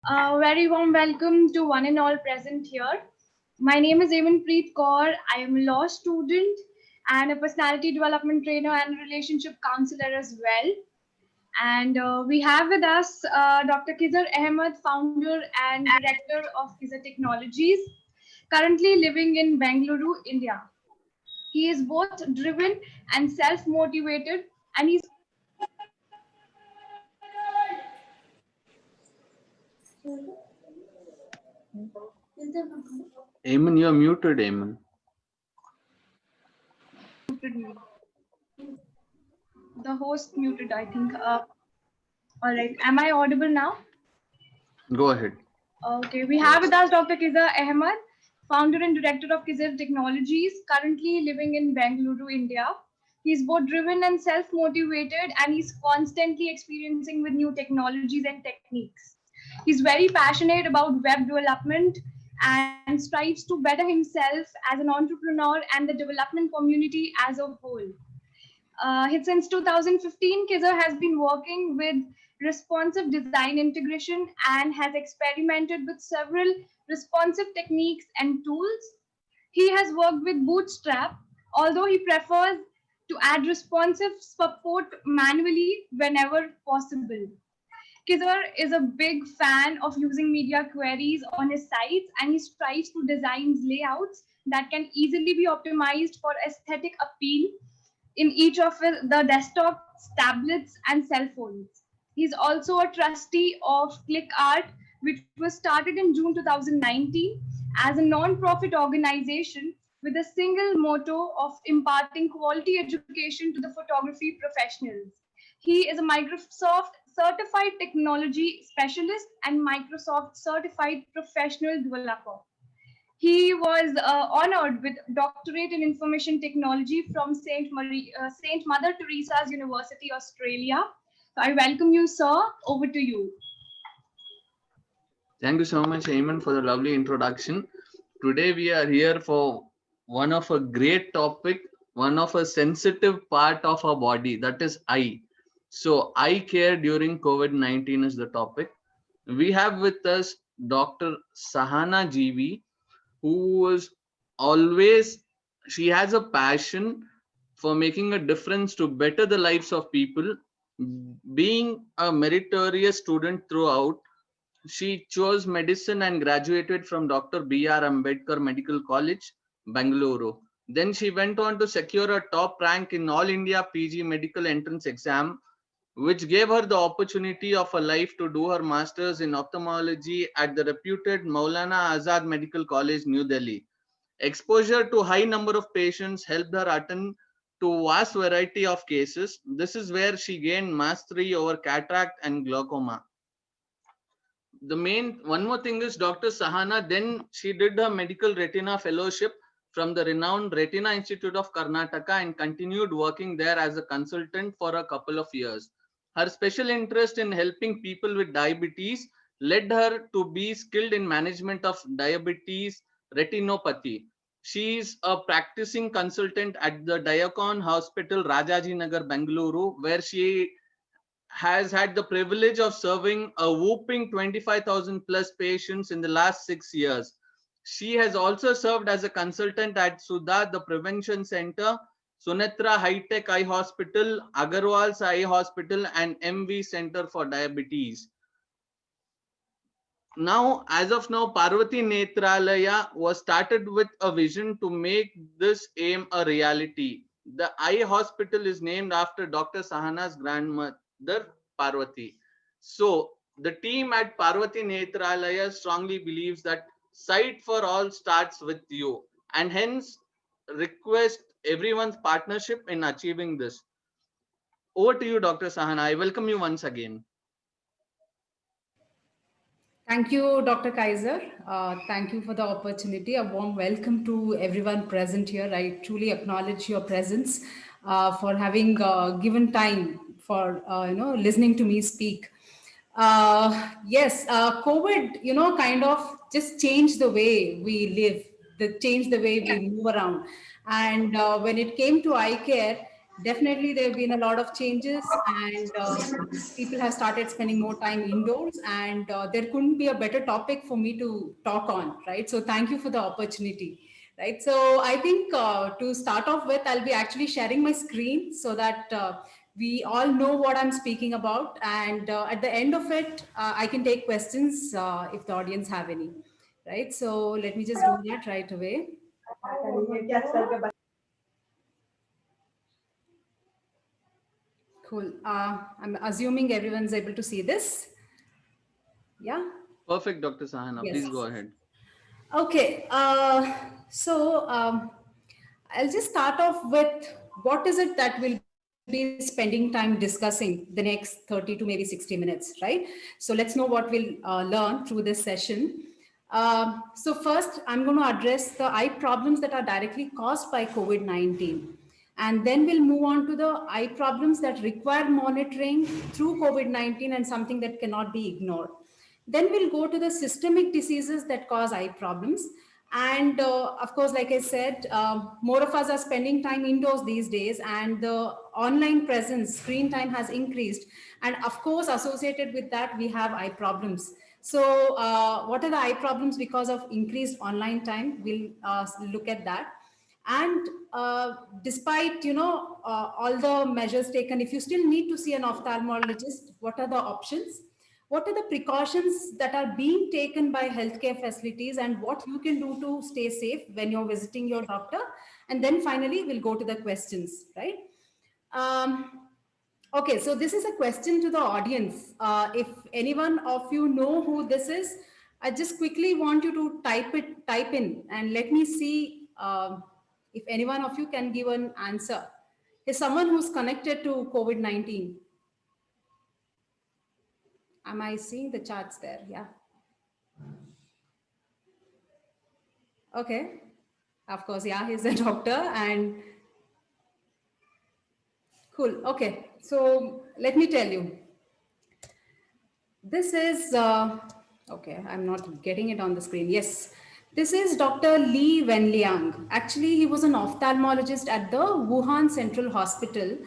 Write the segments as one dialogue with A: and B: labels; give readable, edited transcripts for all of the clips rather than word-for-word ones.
A: Very warm welcome to one and all present here. My name is Preet Kaur. I am a law student and a personality development trainer and relationship counselor as well. And we have with us Dr. Khizr Ahmed, founder and director of Khizr Technologies, currently living in Bengaluru, India. He is both driven and self motivated, and he's
B: Eamon, you're muted, Eamon.
A: the host muted, I think. All right. Am I audible now?
B: Go ahead.
A: Okay. We have with us Dr. Khizr Ahmed, founder and director of Khizr Technologies, currently living in Bengaluru, India. He's both driven and self-motivated, and he's constantly experiencing with new technologies and techniques. He's very passionate about web development and strives to better himself as an entrepreneur and the development community as a whole. Since 2015, Khizr has been working with responsive design integration and has experimented with several responsive techniques and tools. He has worked with Bootstrap, although he prefers to add responsive support manually whenever possible. Khizr is a big fan of using media queries on his sites, and he strives to design layouts that can easily be optimized for aesthetic appeal in each of the desktops, tablets, and cell phones. He's also a trustee of ClickArt, which was started in June 2019 as a non-profit organization with a single motto of imparting quality education to the photography professionals. He is a Microsoft certified technology specialist and Microsoft certified professional developer. He was honored with doctorate in information technology from Saint Mother Teresa's University, Australia. So I welcome you, sir. Over to you.
B: Thank you so much, Eamon, for the lovely introduction. Today we are here for one of a great topic, one of a sensitive part of our body, that is eye. So eye care during COVID-19 is the topic. We have with us Dr. Sahana GV, who was always, she has a passion for making a difference to better the lives of people. Being a meritorious student throughout, she chose medicine and graduated from Dr. B.R. Ambedkar Medical College, Bangalore. Then she went on to secure a top rank in All India PG Medical Entrance Exam, which gave her the opportunity of a life to do her master's in ophthalmology at the reputed Maulana Azad Medical College, New Delhi. Exposure to high number of patients helped her attend to vast variety of cases. This is where she gained mastery over cataract and glaucoma. The main one more thing is Dr. Sahana, then she did her medical retina fellowship from the renowned Retina Institute of Karnataka and continued working there as a consultant for a couple of years. Her special interest in helping people with diabetes led her to be skilled in management of diabetes retinopathy. She is a practicing consultant at the Diacon Hospital, Rajaji Nagar, Bengaluru, where she has had the privilege of serving a whopping 25,000 plus patients in the last 6 years. She has also served as a consultant at Sudha, the Prevention Center, Sunetra High Tech Eye Hospital, Agarwal's Eye Hospital, and MV Center for Diabetes. Now, as of now, Parvati Netralaya was started with a vision to make this aim a reality. The eye hospital is named after Dr. Sahana's grandmother, Parvati. So, the team at Parvati Netralaya strongly believes that sight for all starts with you, and hence request everyone's partnership in achieving this. Over to you, Dr. Sahana. I welcome you once again.
C: Thank you, Dr. Kaiser. Thank you for the opportunity. A warm welcome to everyone present here. I truly acknowledge your presence for having given time for listening to me speak. Yes, COVID, kind of just changed the way we live, changed the way we move around. And when it came to eye care, Definitely, there have been a lot of changes, and people have started spending more time indoors, and there couldn't be a better topic for me to talk on, right? So, thank you for the opportunity, right? So, I think to start off with, I'll be actually sharing my screen so that we all know what I'm speaking about, and at the end of it, I can take questions if the audience have any, right? So, let me just do that right away. Cool. I'm assuming everyone's able to see this. Yeah.
B: Perfect, Dr. Sahana.
C: Yes.
B: Please go ahead.
C: Okay. So I'll just start off with what is it that we'll be spending time discussing the next 30 to maybe 60 minutes, right? So let's know what we'll learn through this session. So first, I'm going to address the eye problems that are directly caused by COVID-19. And then we'll move on to the eye problems that require monitoring through COVID-19 and something that cannot be ignored. Then we'll go to the systemic diseases that cause eye problems. And of course, like I said, more of us are spending time indoors these days, and the online presence, screen time has increased. And of course, associated with that, we have eye problems. So, what are the eye problems because of increased online time? We'll look at that. And despite all the measures taken, if you still need to see an ophthalmologist, what are the options? What are the precautions that are being taken by healthcare facilities, and what you can do to stay safe when you're visiting your doctor? And then finally, we'll go to the questions, right? Um, okay, so this is a question to the audience. If anyone of you know who this is, I just quickly want you to type in, and let me see if any one of you can give an answer. Is someone who's connected to COVID-19? Am I seeing the charts there? Yeah. Okay. Of course, yeah, he's a doctor, and cool. Okay. So let me tell you, this is, okay, I'm not getting it on the screen. Yes. This is Dr. Li Wenliang. Actually, he was an ophthalmologist at the Wuhan Central Hospital,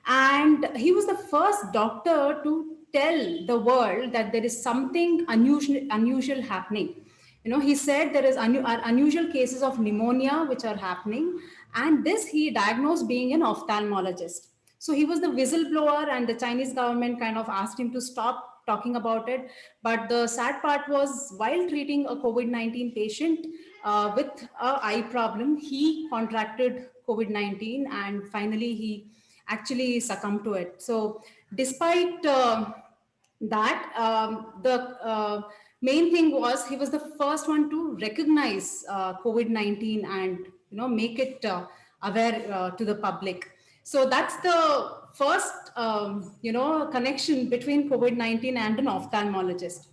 C: and he was the first doctor to tell the world that there is something unusual happening. He said there is unusual cases of pneumonia which are happening, and this he diagnosed being an ophthalmologist. So he was the whistleblower, and the Chinese government kind of asked him to stop talking about it. But the sad part was, while treating a COVID-19 patient with a eye problem, he contracted COVID-19, and finally he actually succumbed to it. So despite that, the main thing was he was the first one to recognize COVID-19 and make it aware to the public. So that's the first connection between COVID-19 and an ophthalmologist.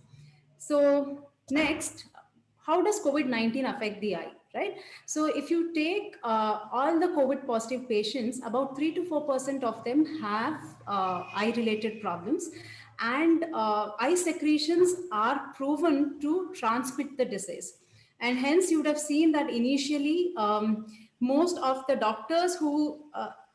C: So next, how does COVID-19 affect the eye, right? So if you take all the COVID positive patients, about 3 to 4% of them have eye related problems, and eye secretions are proven to transmit the disease. And hence you would have seen that initially most of the doctors who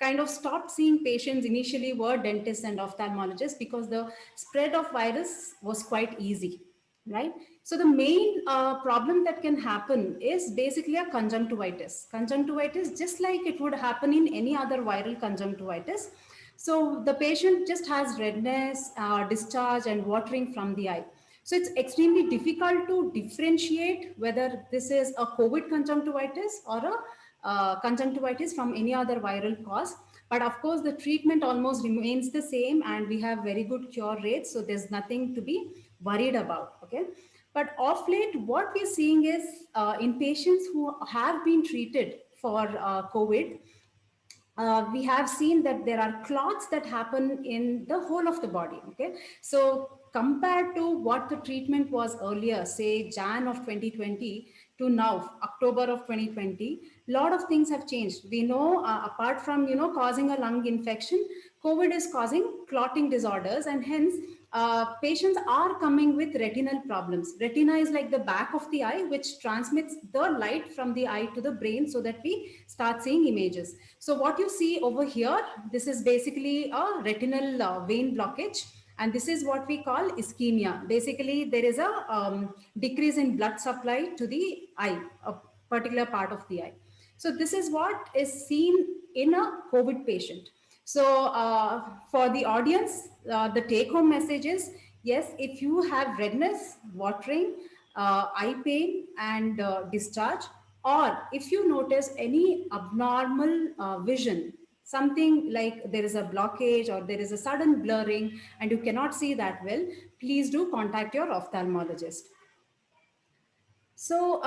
C: kind of stopped seeing patients initially were dentists and ophthalmologists, because the spread of virus was quite easy, right? So the main problem that can happen is basically a conjunctivitis. Conjunctivitis, just like it would happen in any other viral conjunctivitis. So the patient just has redness, discharge, and watering from the eye. So it's extremely difficult to differentiate whether this is a COVID conjunctivitis or a conjunctivitis from any other viral cause. But of course, the treatment almost remains the same, and we have very good cure rates. So there's nothing to be worried about. Okay. But of late, what we're seeing is in patients who have been treated for COVID, we have seen that there are clots that happen in the whole of the body. Okay, so compared to what the treatment was earlier, say Jan of 2020 to now October of 2020, a lot of things have changed. We know apart from causing a lung infection, COVID is causing clotting disorders, and hence patients are coming with retinal problems. Retina is like the back of the eye, which transmits the light from the eye to the brain so that we start seeing images. So what you see over here, this is basically a retinal vein blockage. And this is what we call ischemia. Basically, there is a decrease in blood supply to the eye, a particular part of the eye. So this is what is seen in a COVID patient. So for the audience, the take-home message is, yes, if you have redness, watering, eye pain, and discharge, or if you notice any abnormal vision, something like there is a blockage or there is a sudden blurring and you cannot see that well, please do contact your ophthalmologist. So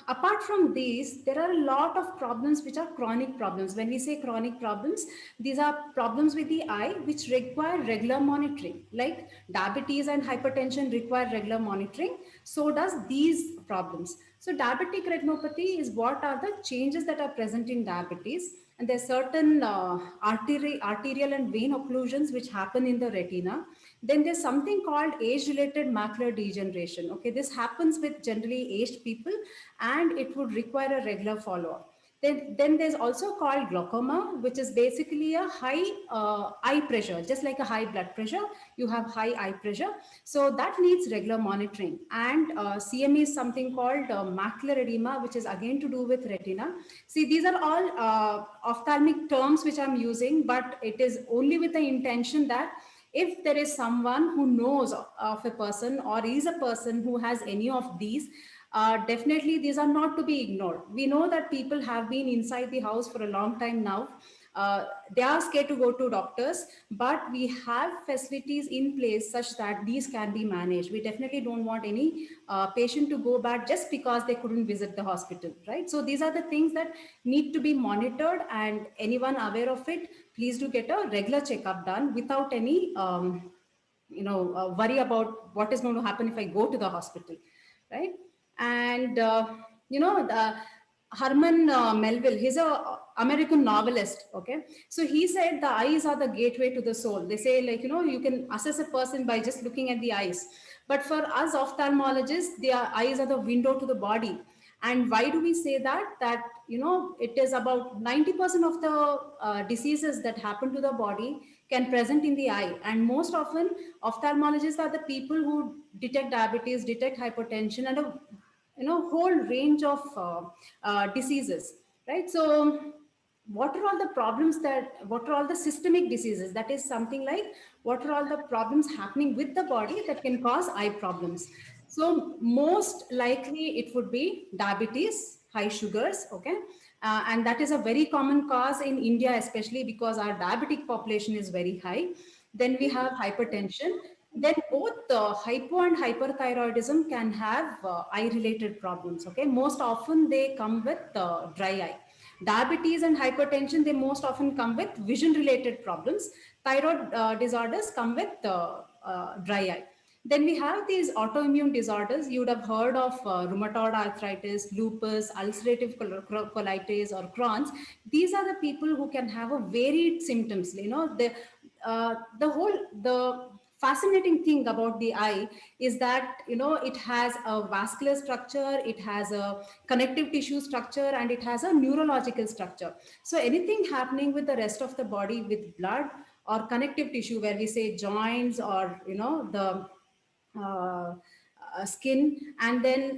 C: apart from these, there are a lot of problems which are chronic problems. When we say chronic problems, these are problems with the eye which require regular monitoring. Like diabetes and hypertension require regular monitoring. So does these problems. So diabetic retinopathy is what are the changes that are present in diabetes. And there are certain arterial and vein occlusions which happen in the retina. Then there's something called age-related macular degeneration. Okay, this happens with generally aged people and it would require a regular follow-up. Then there's also called glaucoma, which is basically a high eye pressure, just like a high blood pressure, you have high eye pressure. So that needs regular monitoring. And CME is something called macular edema, which is again to do with retina. See, these are all ophthalmic terms which I'm using, but it is only with the intention that if there is someone who knows of a person or is a person who has any of these, definitely these are not to be ignored. We know that people have been inside the house for a long time now. They are scared to go to doctors, but we have facilities in place such that these can be managed. We definitely don't want any patient to go back just because they couldn't visit the hospital, right? So these are the things that need to be monitored, and anyone aware of it, please do get a regular checkup done without any worry about what is going to happen if I go to the hospital, right? And the Herman Melville, he's a American novelist. Okay, so he said the eyes are the gateway to the soul. They say, like, you can assess a person by just looking at the eyes, but for us ophthalmologists, the eyes are the window to the body. And why do we say that? That, it is about 90% of the diseases that happen to the body can present in the eye. And most often, ophthalmologists are the people who detect diabetes, detect hypertension, and a whole range of diseases, right? So what are all the problems what are all the systemic diseases? That is something like, what are all the problems happening with the body that can cause eye problems? So most likely it would be diabetes, high sugars, okay? And that is a very common cause in India, especially because our diabetic population is very high. Then we have hypertension. Then both hypo and hyperthyroidism can have eye-related problems, okay? Most often they come with dry eye. Diabetes and hypertension, they most often come with vision-related problems. Thyroid disorders come with dry eye. Then we have these autoimmune disorders. You would have heard of rheumatoid arthritis, lupus, ulcerative colitis, or Crohn's. These are the people who can have a varied symptoms. The fascinating thing about the eye is that, it has a vascular structure, it has a connective tissue structure, and it has a neurological structure. So anything happening with the rest of the body, with blood or connective tissue, where we say joints, or the skin, and then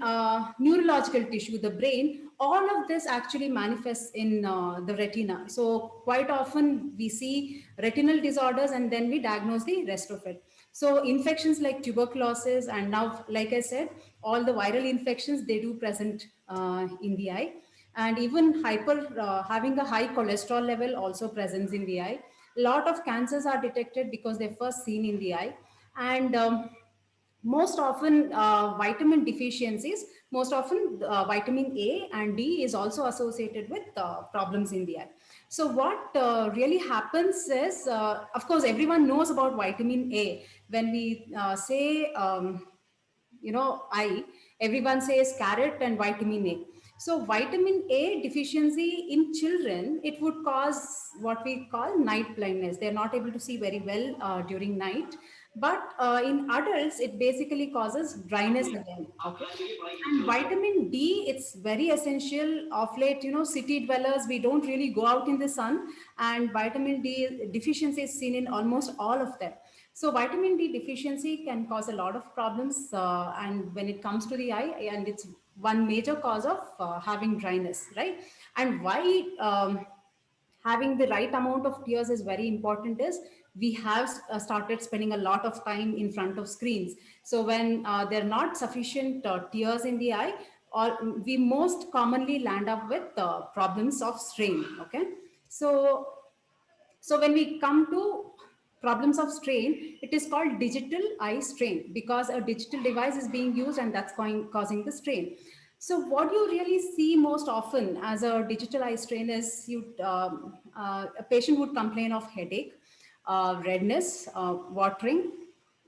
C: neurological tissue, the brain, all of this actually manifests in the retina. So quite often we see retinal disorders and then we diagnose the rest of it. So infections like tuberculosis, and now, like I said, all the viral infections, they do present in the eye. And even having a high cholesterol level also presents in the eye. A lot of cancers are detected because they're first seen in the eye. And most often vitamin deficiencies, most often vitamin A and D is also associated with problems in the eye. So what really happens is, of course, everyone knows about vitamin A. When we say, eye, everyone says carrot and vitamin A. So vitamin A deficiency in children, it would cause what we call night blindness. They're not able to see very well during night. But in adults, it basically causes dryness again. Okay. And vitamin D, it's very essential of late, city dwellers, we don't really go out in the sun, and vitamin D deficiency is seen in almost all of them. So vitamin D deficiency can cause a lot of problems, and when it comes to the eye, and it's one major cause of having dryness, right? And why having the right amount of tears is very important is we have started spending a lot of time in front of screens. So when there are not sufficient tears in the eye, or we most commonly land up with problems of strain. Okay. So when we come to problems of strain, it is called digital eye strain because a digital device is being used and that's causing the strain. So what you really see most often as a digital eye strain is a patient would complain of headache, redness, watering,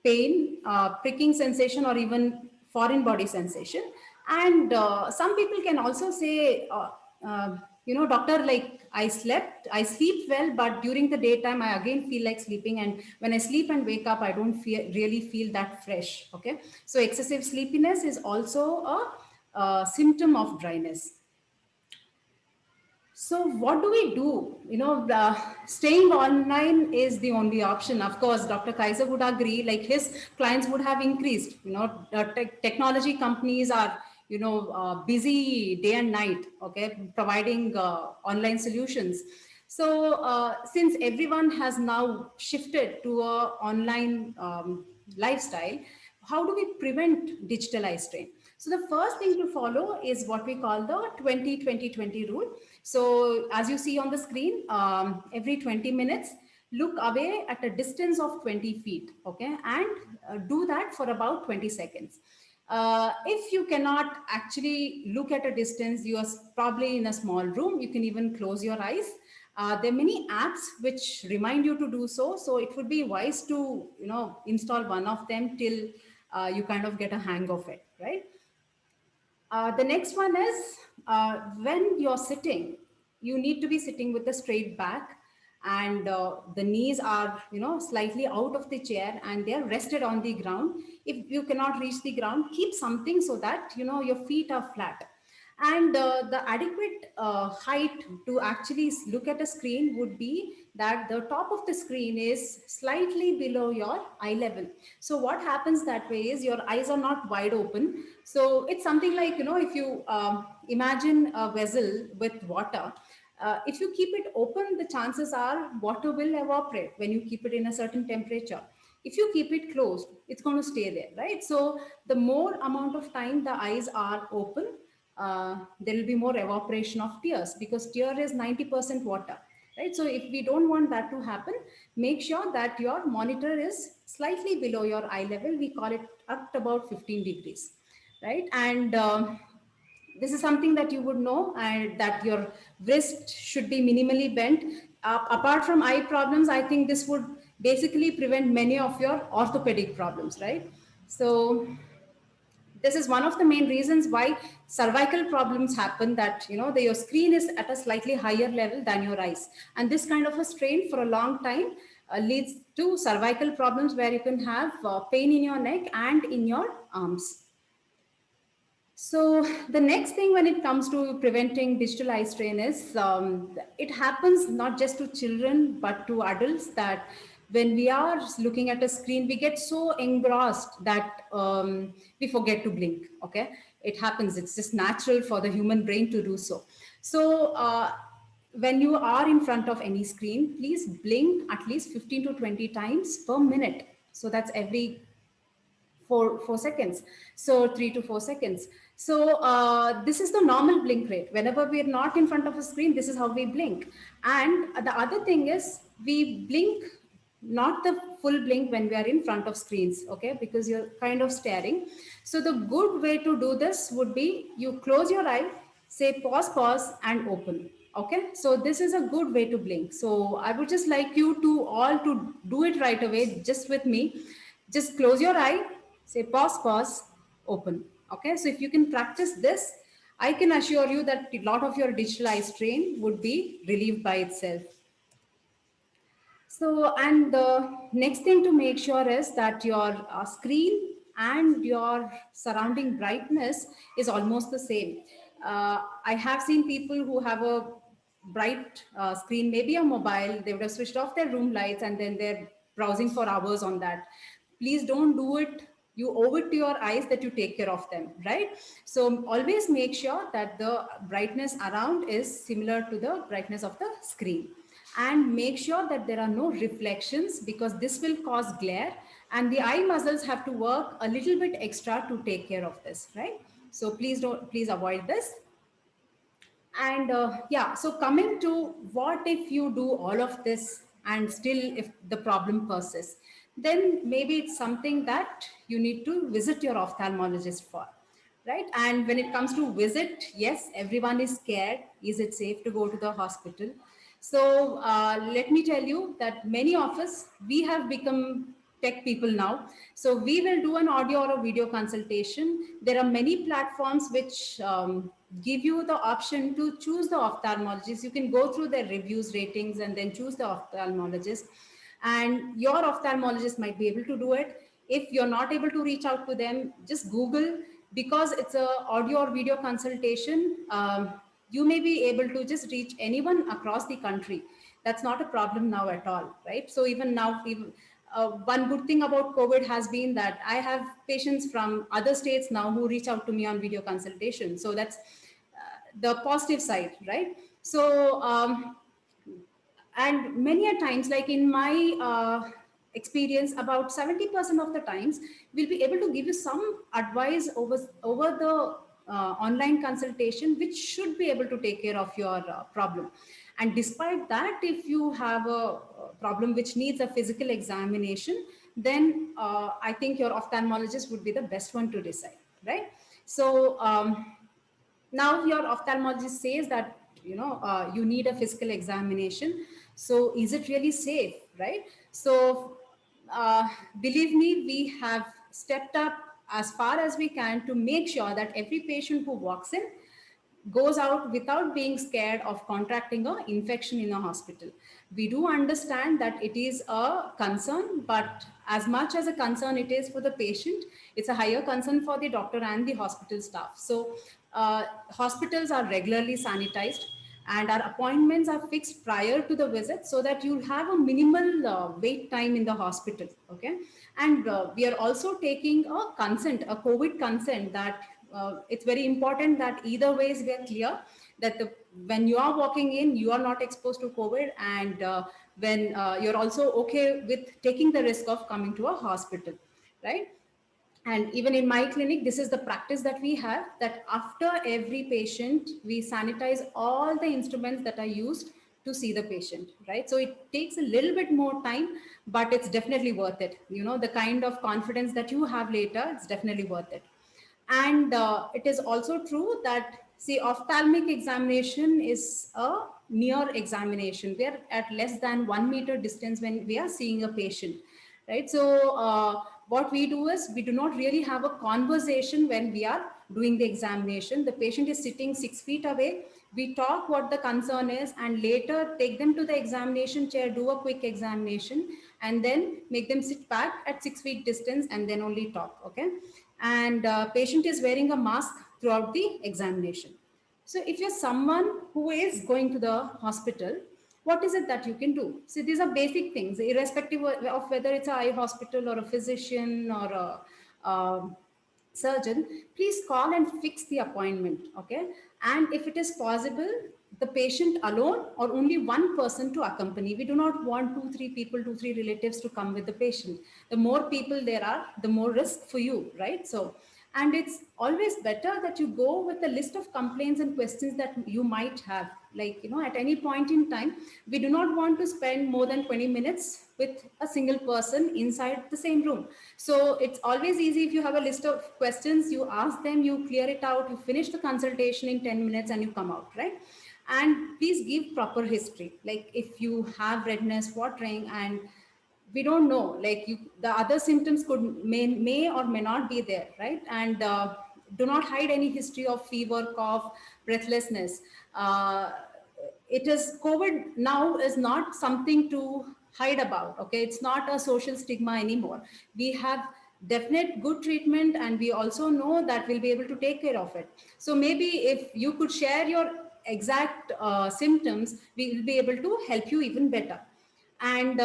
C: pain, pricking sensation, or even foreign body sensation. And some people can also say, doctor, like I sleep well, but during the daytime, I again feel like sleeping. And when I sleep and wake up, I don't really feel that fresh. Okay. So excessive sleepiness is also a symptom of dryness. So what do we do? Staying online is the only option. Of course, Dr. Kaiser would agree, like his clients would have increased. Technology companies are, busy day and night, okay, providing online solutions. So since everyone has now shifted to a online lifestyle, how do we prevent digital eye strain? So the first thing to follow is what we call the 20-20-20 rule. So as you see on the screen, every 20 minutes, look away at a distance of 20 feet, okay? And do that for about 20 seconds. If you cannot actually look at a distance, you are probably in a small room, you can even close your eyes. There are many apps which remind you to do so. So it would be wise to, install one of them till you kind of get a hang of it, right? The next one is when you're sitting, you need to be sitting with a straight back, and the knees are, slightly out of the chair and they're rested on the ground. If you cannot reach the ground, keep something so that, your feet are flat. And the adequate height to actually look at a screen would be that the top of the screen is slightly below your eye level. So what happens that way is your eyes are not wide open. So it's something like, if you imagine a vessel with water, if you keep it open, the chances are water will evaporate when you keep it in a certain temperature. If you keep it closed, it's going to stay there, right? So the more amount of time the eyes are open, there will be more evaporation of tears, because tear is 90% water, right? So if we don't want that to happen, make sure that your monitor is slightly below your eye level. We call it at about 15 degrees, right? And this is something that you would know, and that your wrist should be minimally bent. Apart from eye problems, I think this would basically prevent many of your orthopedic problems, right? So this is one of the main reasons why cervical problems happen, that your screen is at a slightly higher level than your eyes, and this kind of a strain for a long time leads to cervical problems, where you can have pain in your neck and in your arms. So the next thing when it comes to preventing digital eye strain is it happens not just to children but to adults, that when we are looking at a screen, we get so engrossed that we forget to blink. Okay, it happens. It's just natural for the human brain to do so. So when you are in front of any screen, please blink at least 15 to 20 times per minute. So that's every 4 seconds. So 3 to 4 seconds. So this is the normal blink rate. Whenever we are not in front of a screen, this is how we blink. And the other thing is, we blink not the full blink when we are in front of screens, okay, because you're kind of staring. So the good way to do this would be, you close your eye, say pause and open. Okay, so this is a good way to blink. So I would just like you to all to do it right away, just with me. Just close your eye, say pause, open. Okay, so if you can practice this, I can assure you that a lot of your digital eye strain would be relieved by itself. So, and the next thing to make sure is that your screen and your surrounding brightness is almost the same. I have seen people who have a bright screen, maybe a mobile, they would have switched off their room lights and then they're browsing for hours on that. Please don't do it. You owe it to your eyes that you take care of them, right? So always make sure that the brightness around is similar to the brightness of the screen, and make sure that there are no reflections, because this will cause glare and the eye muscles have to work a little bit extra to take care of this, right? So please avoid this. And yeah, so coming to what if you do all of this and still if the problem persists, then maybe it's something that you need to visit your ophthalmologist for, right? And when it comes to visit, yes, everyone is scared. Is it safe to go to the hospital? So let me tell you that many of us, we have become tech people now. So we will do an audio or a video consultation. There are many platforms which give you the option to choose the ophthalmologist. You can go through their reviews, ratings, and then choose the ophthalmologist. And your ophthalmologist might be able to do it. If you're not able to reach out to them, just Google, because it's a audio or video consultation. You may be able to just reach anyone across the country. That's not a problem now at all, right? So even now, one good thing about COVID has been that I have patients from other states now who reach out to me on video consultation. So that's the positive side, right? So and many a times, like in my experience, about 70% of the times we'll be able to give you some advice over the online consultation, which should be able to take care of your problem. And despite that, if you have a problem which needs a physical examination, then I think your ophthalmologist would be the best one to decide, right? So now your ophthalmologist says that you need a physical examination. So is it really safe, right? So believe me, we have stepped up as far as we can to make sure that every patient who walks in goes out without being scared of contracting an infection in a hospital. We do understand that it is a concern, but as much as a concern it is for the patient, it's a higher concern for the doctor and the hospital staff. So hospitals are regularly sanitized and our appointments are fixed prior to the visit, so that you have a minimal wait time in the hospital, okay? And we are also taking a consent, a COVID consent, that it's very important that either ways get clear that when you are walking in, you are not exposed to COVID, and when you're also okay with taking the risk of coming to a hospital, right? And even in my clinic, this is the practice that we have, that after every patient, we sanitize all the instruments that are used to see the patient, right? So it takes a little bit more time, but it's definitely worth it. The kind of confidence that you have later, it's definitely worth it. And it is also true that, see, ophthalmic examination is a near examination. We are at less than 1 meter distance when we are seeing a patient, right? So what we do is, we do not really have a conversation when we are doing the examination. The patient is sitting 6 feet away. We talk what the concern is, and later take them to the examination chair, do a quick examination, and then make them sit back at 6 feet distance, and then only talk, okay? And patient is wearing a mask throughout the examination. So if you're someone who is going to the hospital, what is it that you can do? So these are basic things, irrespective of whether it's an eye hospital or a physician or a surgeon. Please call and fix the appointment, okay? And if it is possible, the patient alone or only one person to accompany. We do not want 2-3 people, 2-3 relatives to come with the patient. The more people there are, the more risk for you, right? So, and it's always better that you go with a list of complaints and questions that you might have. Like, at any point in time, we do not want to spend more than 20 minutes with a single person inside the same room. So it's always easy, if you have a list of questions, you ask them, you clear it out, you finish the consultation in 10 minutes and you come out, right? And please give proper history. Like if you have redness, watering, and we don't know, like the other symptoms may or may not be there, right? And do not hide any history of fever, cough, breathlessness. It is COVID now is not something to hide about. Okay, it's not a social stigma anymore. We have definite good treatment, and we also know that we'll be able to take care of it. So maybe if you could share your exact symptoms, we will be able to help you even better. And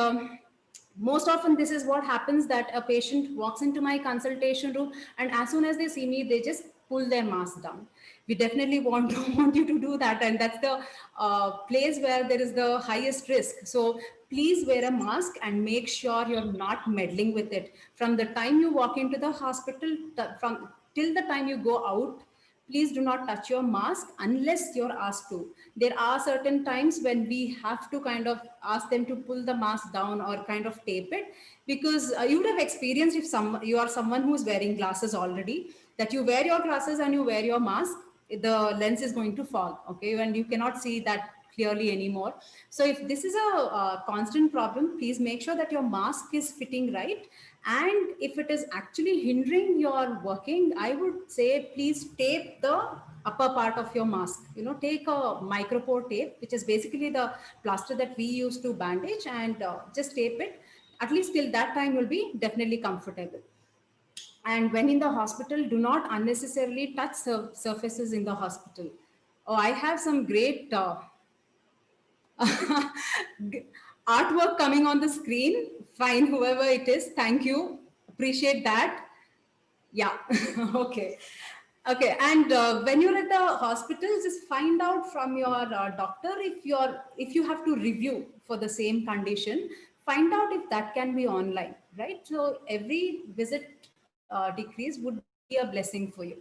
C: most often this is what happens, that a patient walks into my consultation room, and as soon as they see me, they just pull their mask down. We definitely want to want you to do that, and that's the place where there is the highest risk. So please wear a mask and make sure you're not meddling with it from the time you walk into the hospital, from till the time you go out. Please do not touch your mask unless you're asked to. There are certain times when we have to kind of ask them to pull the mask down or kind of tape it, because you would have experienced, if you are someone who's wearing glasses already, that you wear your glasses and you wear your mask, the lens is going to fall, okay, and you cannot see that clearly anymore. So if this is a constant problem, please make sure that your mask is fitting right. And if it is actually hindering your working, I would say please tape the upper part of your mask. Take a micropore tape, which is basically the plaster that we use to bandage, and just tape it. At least till that time you'll be definitely comfortable. And when in the hospital, do not unnecessarily touch surfaces in the hospital. Oh, I have some great artwork coming on the screen. Fine, whoever it is, thank you. Appreciate that. Yeah, okay. Okay, and when you're at the hospital, just find out from your doctor if you have to review for the same condition. Find out if that can be online, right? So every visit decrease would be a blessing for you.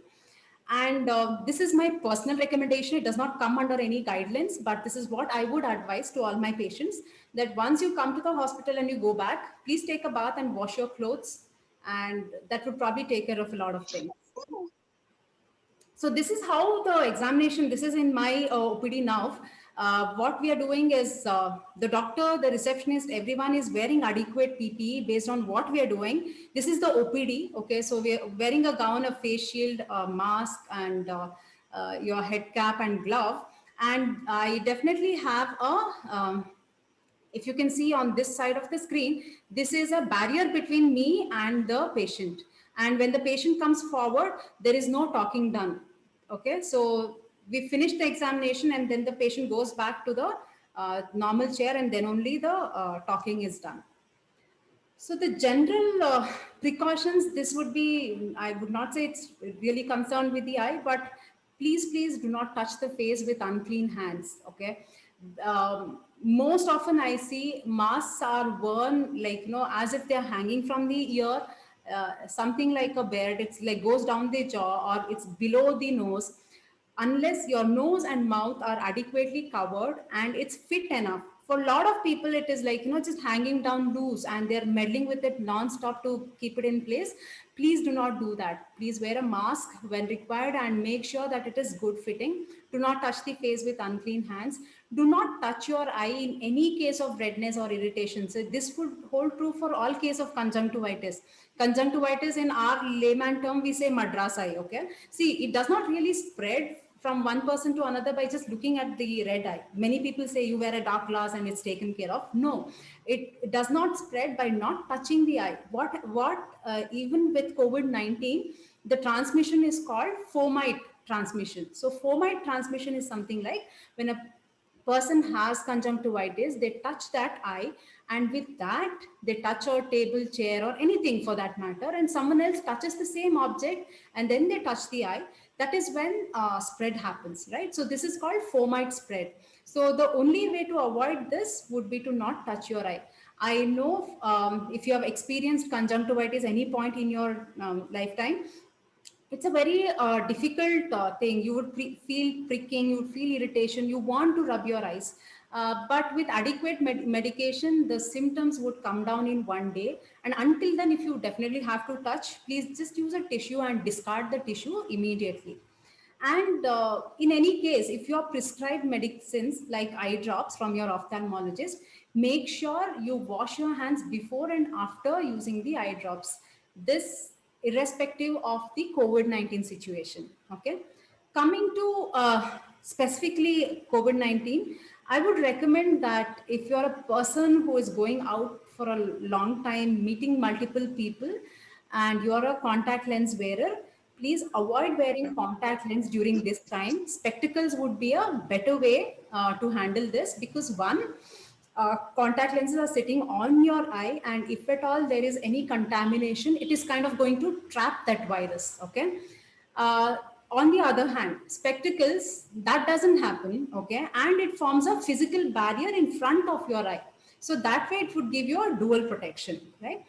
C: And this is my personal recommendation. It does not come under any guidelines, but this is what I would advise to all my patients, that once you come to the hospital and you go back, please take a bath and wash your clothes. And that would probably take care of a lot of things. So this is how the examination, this is in my OPD now. What we are doing is the doctor, the receptionist, everyone is wearing adequate PPE based on what we are doing. This is the OPD. Okay, so we are wearing a gown, a face shield, a mask, and your head cap and glove. And I definitely have a if you can see on this side of the screen, this is a barrier between me and the patient. And when the patient comes forward, there is no talking done. Okay, so we finish the examination and then the patient goes back to the normal chair, and then only the talking is done. So the general precautions, this would be, I would not say it's really concerned with the eye, but please do not touch the face with unclean hands, okay? Most often I see masks are worn like, as if they're hanging from the ear, something like a beard, it's like goes down the jaw or it's below the nose. Unless your nose and mouth are adequately covered and it's fit enough. For a lot of people, it is like, just hanging down loose and they're meddling with it non-stop to keep it in place. Please do not do that. Please wear a mask when required and make sure that it is good fitting. Do not touch the face with unclean hands. Do not touch your eye in any case of redness or irritation. So this would hold true for all case of conjunctivitis. Conjunctivitis, in our layman term, we say madras eye, okay? See, it does not really spread from one person to another by just looking at the red eye. Many people say you wear a dark glass and it's taken care of. No, it does not spread by not touching the eye. Even with COVID-19, the transmission is called fomite transmission. So fomite transmission is something like when a person has conjunctivitis, they touch that eye, and with that they touch a table, chair, or anything for that matter, and someone else touches the same object and then they touch the eye. That is when spread happens, right? So this is called fomite spread. So the only way to avoid this would be to not touch your eye. I know if you have experienced conjunctivitis any point in your lifetime, it's a very difficult thing. You would feel pricking, you would feel irritation, you want to rub your eyes. But with adequate medication, the symptoms would come down in one day. And until then, if you definitely have to touch, please just use a tissue and discard the tissue immediately. And in any case, if you're prescribed medicines like eye drops from your ophthalmologist, make sure you wash your hands before and after using the eye drops. This irrespective of the COVID-19 situation. Okay. Coming to specifically COVID-19, I would recommend that if you're a person who is going out for a long time, meeting multiple people, and you're a contact lens wearer, please avoid wearing contact lens during this time. Spectacles would be a better way to handle this, because one, contact lenses are sitting on your eye, and if at all there is any contamination, it is kind of going to trap that virus. Okay. uh, on the other hand, spectacles, that doesn't happen. Okay, and it forms a physical barrier in front of your eye, so that way it would give you a dual protection, right?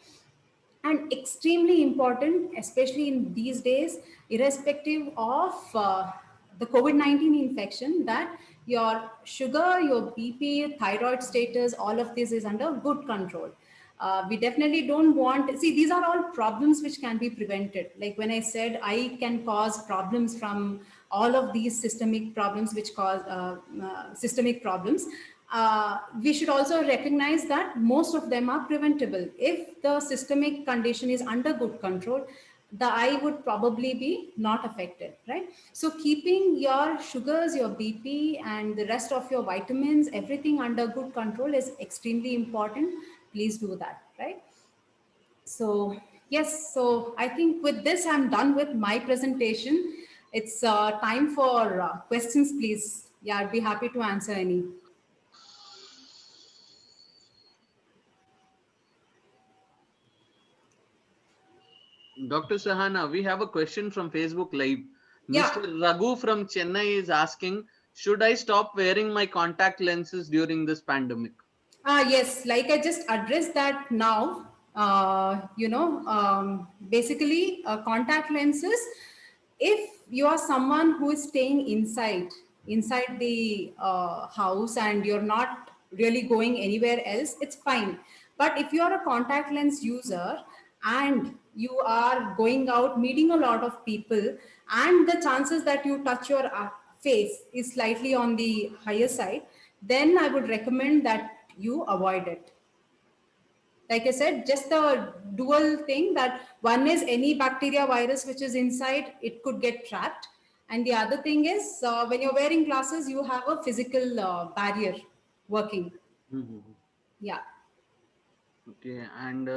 C: And extremely important, especially in these days, irrespective of the COVID-19 infection, that your sugar, your BP, thyroid status, all of this is under good control. We definitely don't want, see, these are all problems which can be prevented. Like when I said, I can cause problems from all of these systemic problems which cause systemic problems. We should also recognize that most of them are preventable. If the systemic condition is under good control, the eye would probably be not affected, right? So keeping your sugars, your BP, and the rest of your vitamins, everything under good control is extremely important. Please do that, right? So yes, so I think with this, I'm done with my presentation. It's time for questions, please. Yeah, I'd be happy to answer any.
B: Dr. Sahana, we have a question from Facebook Live.
C: Yeah.
B: Mr. Raghu from Chennai is asking, should I stop wearing my contact lenses during this pandemic?
C: Yes, like I just addressed that now. Basically, contact lenses, if you are someone who is staying inside the house, and you're not really going anywhere else, it's fine. But if you are a contact lens user and you are going out, meeting a lot of people, and the chances that you touch your face is slightly on the higher side, then I would recommend that you avoid it. Like I said, just the dual thing, that one is any bacteria, virus which is inside, it could get trapped. And the other thing is, when you're wearing glasses, you have a physical barrier working.
B: Mm-hmm.
C: Yeah.
B: Okay, and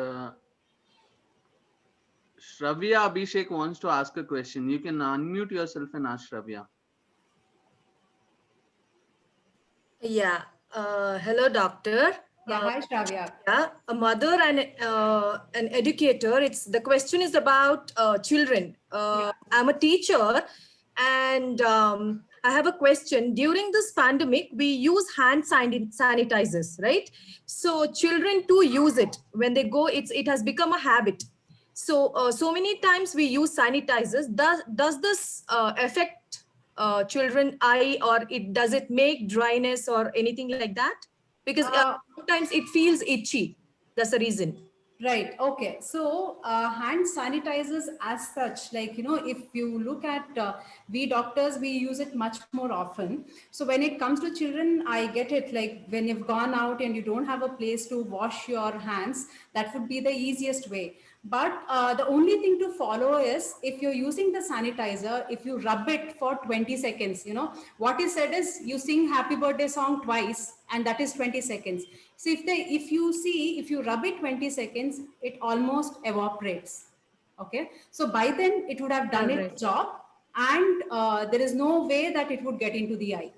B: Shravya Abhishek wants to ask a question. You can unmute yourself and ask Shravya.
D: Yeah. Hello, doctor.
C: Yeah. Hi, Shravya.
D: Yeah, a mother and an educator. The question is about children. I'm a teacher, and I have a question. During this pandemic, we use hand sanitizers, right? So children too use it when they go. It has become a habit. So many times we use sanitizers. Does this affect children eye, or does it make dryness or anything like that? Because sometimes it feels itchy. That's the reason.
C: Right. Okay. So hand sanitizers as such, like, if you look at we doctors, we use it much more often. So when it comes to children, I get it. Like when you've gone out and you don't have a place to wash your hands, that would be the easiest way. But the only thing to follow is, if you're using the sanitizer, if you rub it for 20 seconds, what is said is you sing happy birthday song twice, and that is 20 seconds. So if you rub it 20 seconds, it almost evaporates. Okay. So by then it would have done its job, and there is no way that it would get into the eye.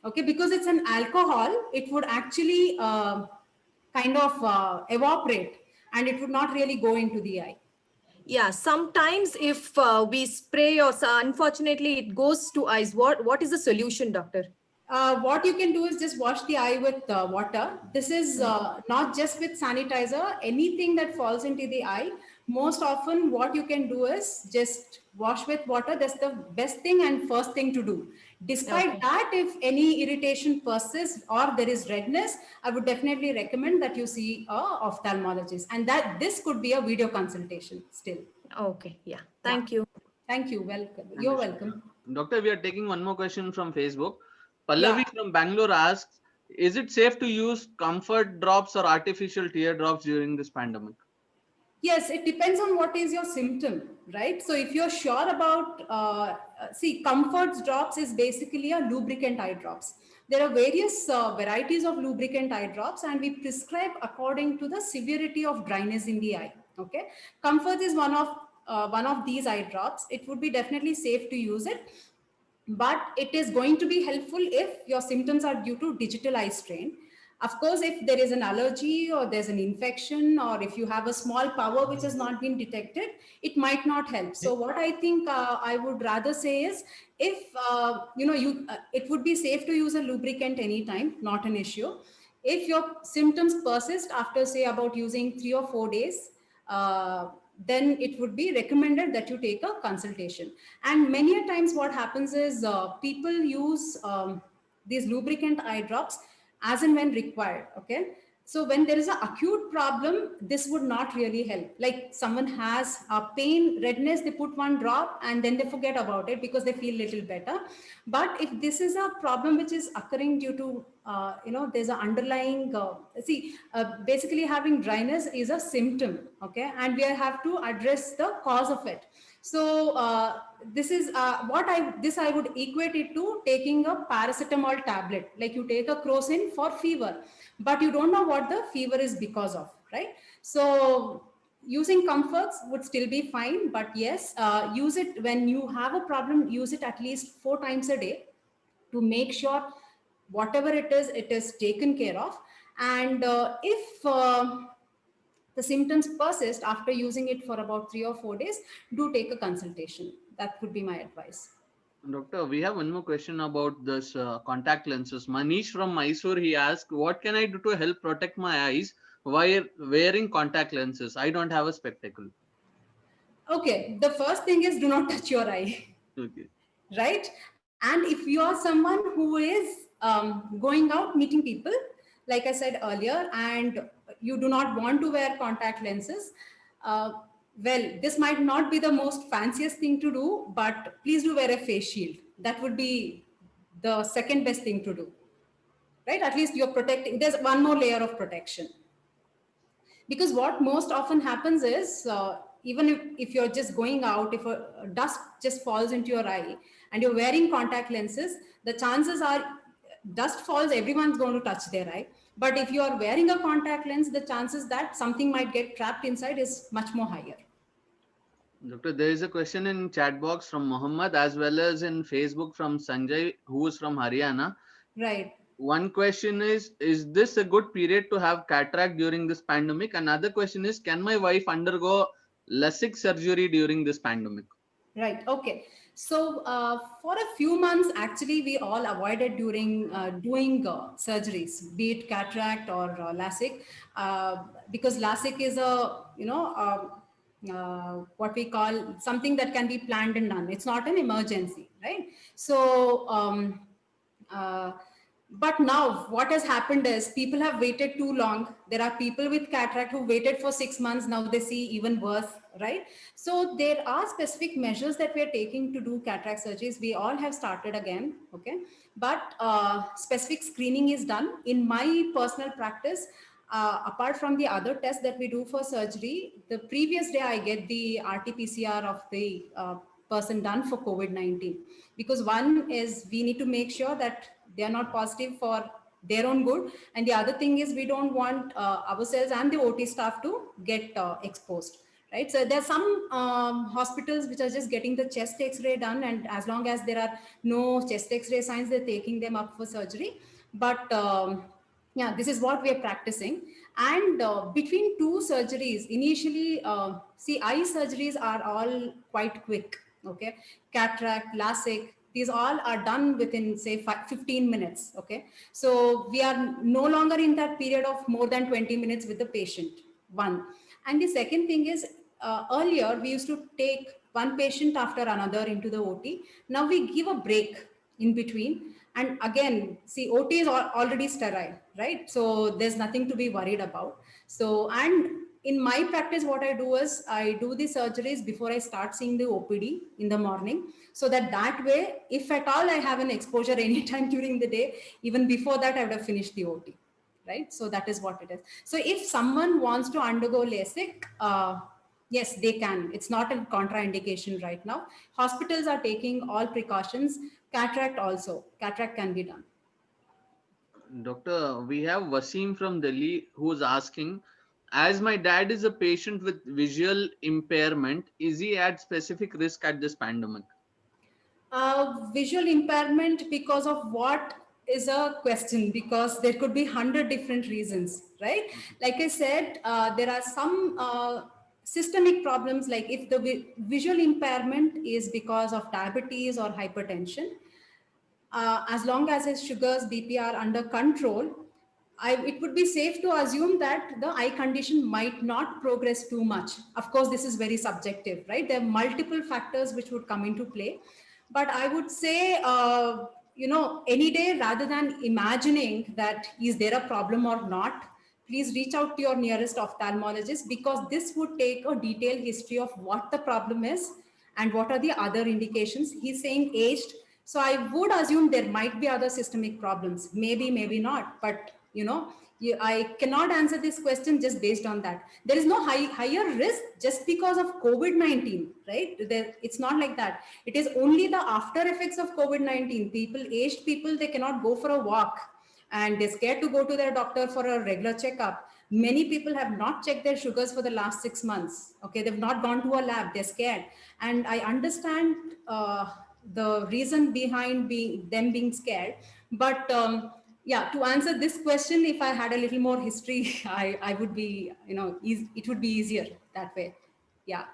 C: Okay. Because it's an alcohol, it would actually kind of evaporate, and it would not really go into the eye.
D: Yeah, sometimes if we spray, or unfortunately it goes to eyes, what is the solution, doctor?
C: What you can do is just wash the eye with water. This is not just with sanitizer, anything that falls into the eye. Most often what you can do is just wash with water. That's the best thing and first thing to do. Despite that, if any irritation persists or there is redness, I would definitely recommend that you see a ophthalmologist, and that this could be a video consultation still.
D: Okay. Yeah. Thank you.
C: Thank you. Welcome. You're welcome.
B: Doctor, we are taking one more question from Facebook. Pallavi from Bangalore asks, is it safe to use comfort drops or artificial tear drops during this pandemic?
C: Yes, it depends on what is your symptom, right? So if you're sure about, comfort drops is basically a lubricant eye drops. There are various varieties of lubricant eye drops, and we prescribe according to the severity of dryness in the eye. Okay, Comfort is one of these eye drops. It would be definitely safe to use it, but it is going to be helpful if your symptoms are due to digital eye strain. Of course, if there is an allergy or there's an infection, or if you have a small power which has not been detected, it might not help. So what I think I would rather say is, if it would be safe to use a lubricant anytime, not an issue. If your symptoms persist after, say, about using 3 or 4 days, then it would be recommended that you take a consultation. And many a times what happens is people use these lubricant eye drops as and when required. Okay, so when there is an acute problem, this would not really help. Like someone has a pain, redness, they put one drop and then they forget about it because they feel little better. But if this is a problem which is occurring due to there's an underlying basically having dryness is a symptom. Okay, and we have to address the cause of it. So this is what I would equate it to taking a paracetamol tablet. Like you take a Crocin for fever, but you don't know what the fever is because of, right? So using Comforts would still be fine, but yes, use it when you have a problem. Use it at least 4 times a day to make sure whatever it is taken care of. And if the symptoms persist after using it for about 3 or 4 days, do take a consultation. That would be my advice.
B: Doctor, we have one more question about this contact lenses. Manish from Mysore, he asked, what can I do to help protect my eyes while wearing contact lenses? I don't have a spectacle.
C: Okay, the first thing is do not touch your eye.
B: Okay.
C: Right? And if you are someone who is going out meeting people, like I said earlier, and you do not want to wear contact lenses, well, this might not be the most fanciest thing to do, but please do wear a face shield. That would be the second best thing to do, right? At least you're protecting, there's one more layer of protection. Because what most often happens is, even if you're just going out, if a dust just falls into your eye and you're wearing contact lenses, the chances are dust falls, everyone's going to touch their eye. But if you are wearing a contact lens, the chances that something might get trapped inside is much more higher.
B: Doctor, there is a question in chat box from Muhammad as well as in Facebook from Sanjay, who is from Haryana.
C: Right.
B: One question is this a good period to have cataract during this pandemic? Another question is, can my wife undergo LASIK surgery during this pandemic?
C: Right. Okay. So for a few months, actually, we all avoided doing surgeries, be it cataract or LASIK, because LASIK is what we call something that can be planned and done. It's not an emergency, right? So but now what has happened is people have waited too long. There are people with cataract who waited for 6 months. Now they see even worse, right? So there are specific measures that we are taking to do cataract surgeries. We all have started again, okay? But specific screening is done. In my personal practice, apart from the other tests that we do for surgery, the previous day I get the RT-PCR of the person done for COVID-19. Because one is we need to make sure that they are not positive for their own good. And the other thing is we don't want ourselves and the OT staff to get exposed, right? So there's some hospitals which are just getting the chest X-ray done, and as long as there are no chest X-ray signs, they're taking them up for surgery. But yeah, this is what we are practicing. And between two surgeries, initially, see, eye surgeries are all quite quick, okay? Cataract, LASIK, these all are done within, say, 15 minutes, okay? So we are no longer in that period of more than 20 minutes with the patient, one. And the second thing is, earlier we used to take one patient after another into the OT. Now we give a break in between. And again, see, OT is already sterile, right? So there's nothing to be worried about. So, and in my practice, what I do is I do the surgeries before I start seeing the OPD in the morning. So that way, if at all I have an exposure anytime during the day, even before that, I would have finished the OT, right? So that is what it is. So if someone wants to undergo LASIK, yes, they can. It's not a contraindication right now. Hospitals are taking all precautions. Cataract also. Cataract can be done.
B: Doctor, we have Wasim from Delhi who's asking, as my dad is a patient with visual impairment, is he at specific risk at this pandemic?
C: Visual impairment because of what is a question, because there could be 100 different reasons, right? Like I said, there are some systemic problems, like if the visual impairment is because of diabetes or hypertension, as long as his sugars, BP are under control, it would be safe to assume that the eye condition might not progress too much. Of course, this is very subjective, right? There are multiple factors which would come into play. But I would say, any day, rather than imagining that is there a problem or not, please reach out to your nearest ophthalmologist, because this would take a detailed history of what the problem is and what are the other indications. He's saying aged, so I would assume there might be other systemic problems, maybe, maybe not, but I cannot answer this question just based on that. There is no higher risk just because of COVID-19, right? It's not like that. It is only the after effects of COVID-19. People, aged people, they cannot go for a walk and they're scared to go to their doctor for a regular checkup. Many people have not checked their sugars for the last 6 months. Okay, they've not gone to a lab. They're scared, and I understand the reason behind them being scared. But yeah, to answer this question, if I had a little more history, I would be, it would be easier that way. Yeah.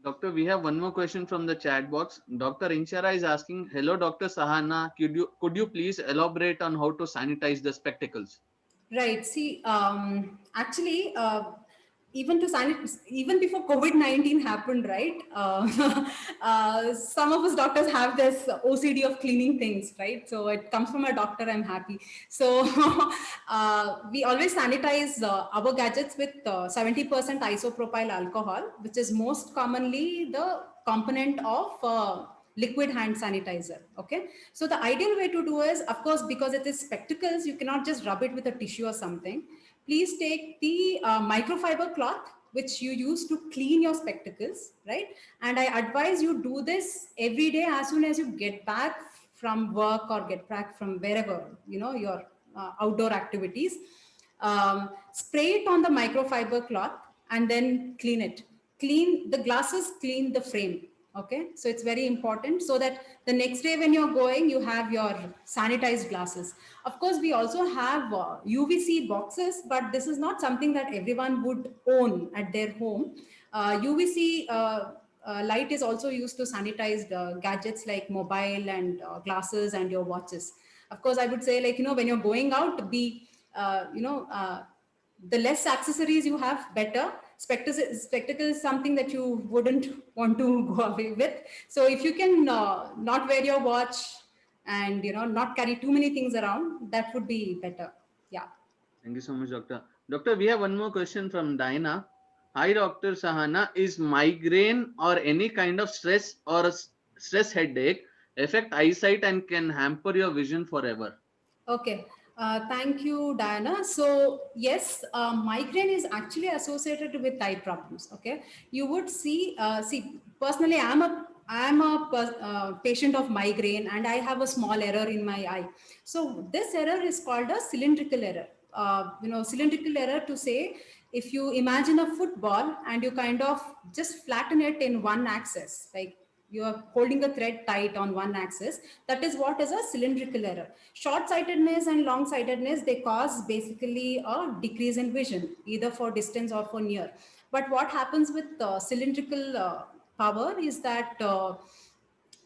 B: Doctor, we have one more question from the chat box. Dr. Inchara is asking, hello, Dr. Sahana, could you please elaborate on how to sanitize the spectacles?
C: Right. See, actually, even even before COVID-19 happened, right? Some of us doctors have this OCD of cleaning things, right? So it comes from a doctor. I'm happy. So we always sanitize our gadgets with 70% isopropyl alcohol, which is most commonly the component of liquid hand sanitizer. Okay, so the ideal way to do is, of course, because it is spectacles, you cannot just rub it with a tissue or something. Please take the microfiber cloth which you use to clean your spectacles, right? And I advise you do this every day as soon as you get back from work or get back from wherever, your outdoor activities. Spray it on the microfiber cloth and then clean it. Clean the glasses, clean the frame. Okay, so it's very important, so that the next day when you're going, you have your sanitized glasses. Of course, we also have UVC boxes, but this is not something that everyone would own at their home. UVC light is also used to sanitize gadgets like mobile and glasses and your watches. Of course, I would say, like, when you're going out, be the less accessories you have, better. Spectacle is something that you wouldn't want to go away with. So if you can not wear your watch and not carry too many things around, that would be better. Yeah.
B: Thank you so much, Doctor. Doctor, we have one more question from Diana. Hi, Dr. Sahana. Is migraine or any kind of stress or a stress headache affect eyesight and can hamper your vision forever?
C: Okay. Thank you, Diana. So yes, migraine is actually associated with eye problems. Okay, you would see. Personally, I'm a patient of migraine, and I have a small error in my eye. So this error is called a cylindrical error. Cylindrical error, to say, if you imagine a football and you kind of just flatten it in one axis, like you are holding a thread tight on one axis, that is what is a cylindrical error. Short-sightedness and long-sightedness, they cause basically a decrease in vision, either for distance or for near. But what happens with cylindrical power is that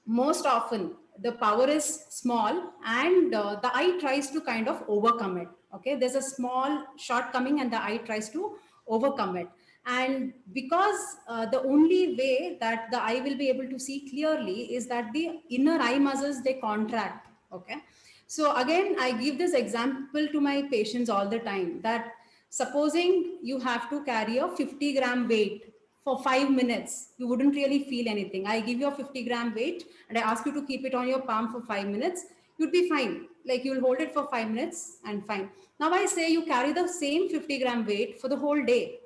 C: most often the power is small, and the eye tries to kind of overcome it. Okay, there's a small shortcoming and the eye tries to overcome it. And because the only way that the eye will be able to see clearly is that the inner eye muscles, they contract. Okay, so again, I give this example to my patients all the time, that supposing you have to carry a 50-gram weight for 5 minutes, you wouldn't really feel anything. I give you a 50-gram weight and I ask you to keep it on your palm for 5 minutes, you'd be fine. Like, you'll hold it for 5 minutes and fine. Now I say you carry the same 50-gram weight for the whole day,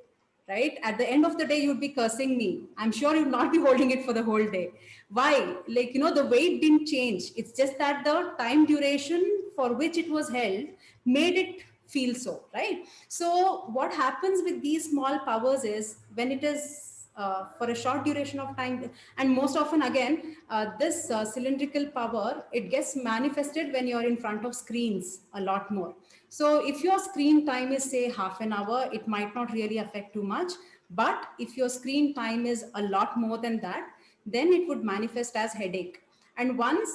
C: right? At the end of the day, you'd be cursing me. I'm sure you'd not be holding it for the whole day. Why? Like, the weight didn't change. It's just that the time duration for which it was held made it feel so, right? So what happens with these small powers is when it is for a short duration of time, and most often again, this cylindrical power, it gets manifested when you're in front of screens a lot more. So if your screen time is say half an hour, it might not really affect too much. But if your screen time is a lot more than that, then it would manifest as headache. And once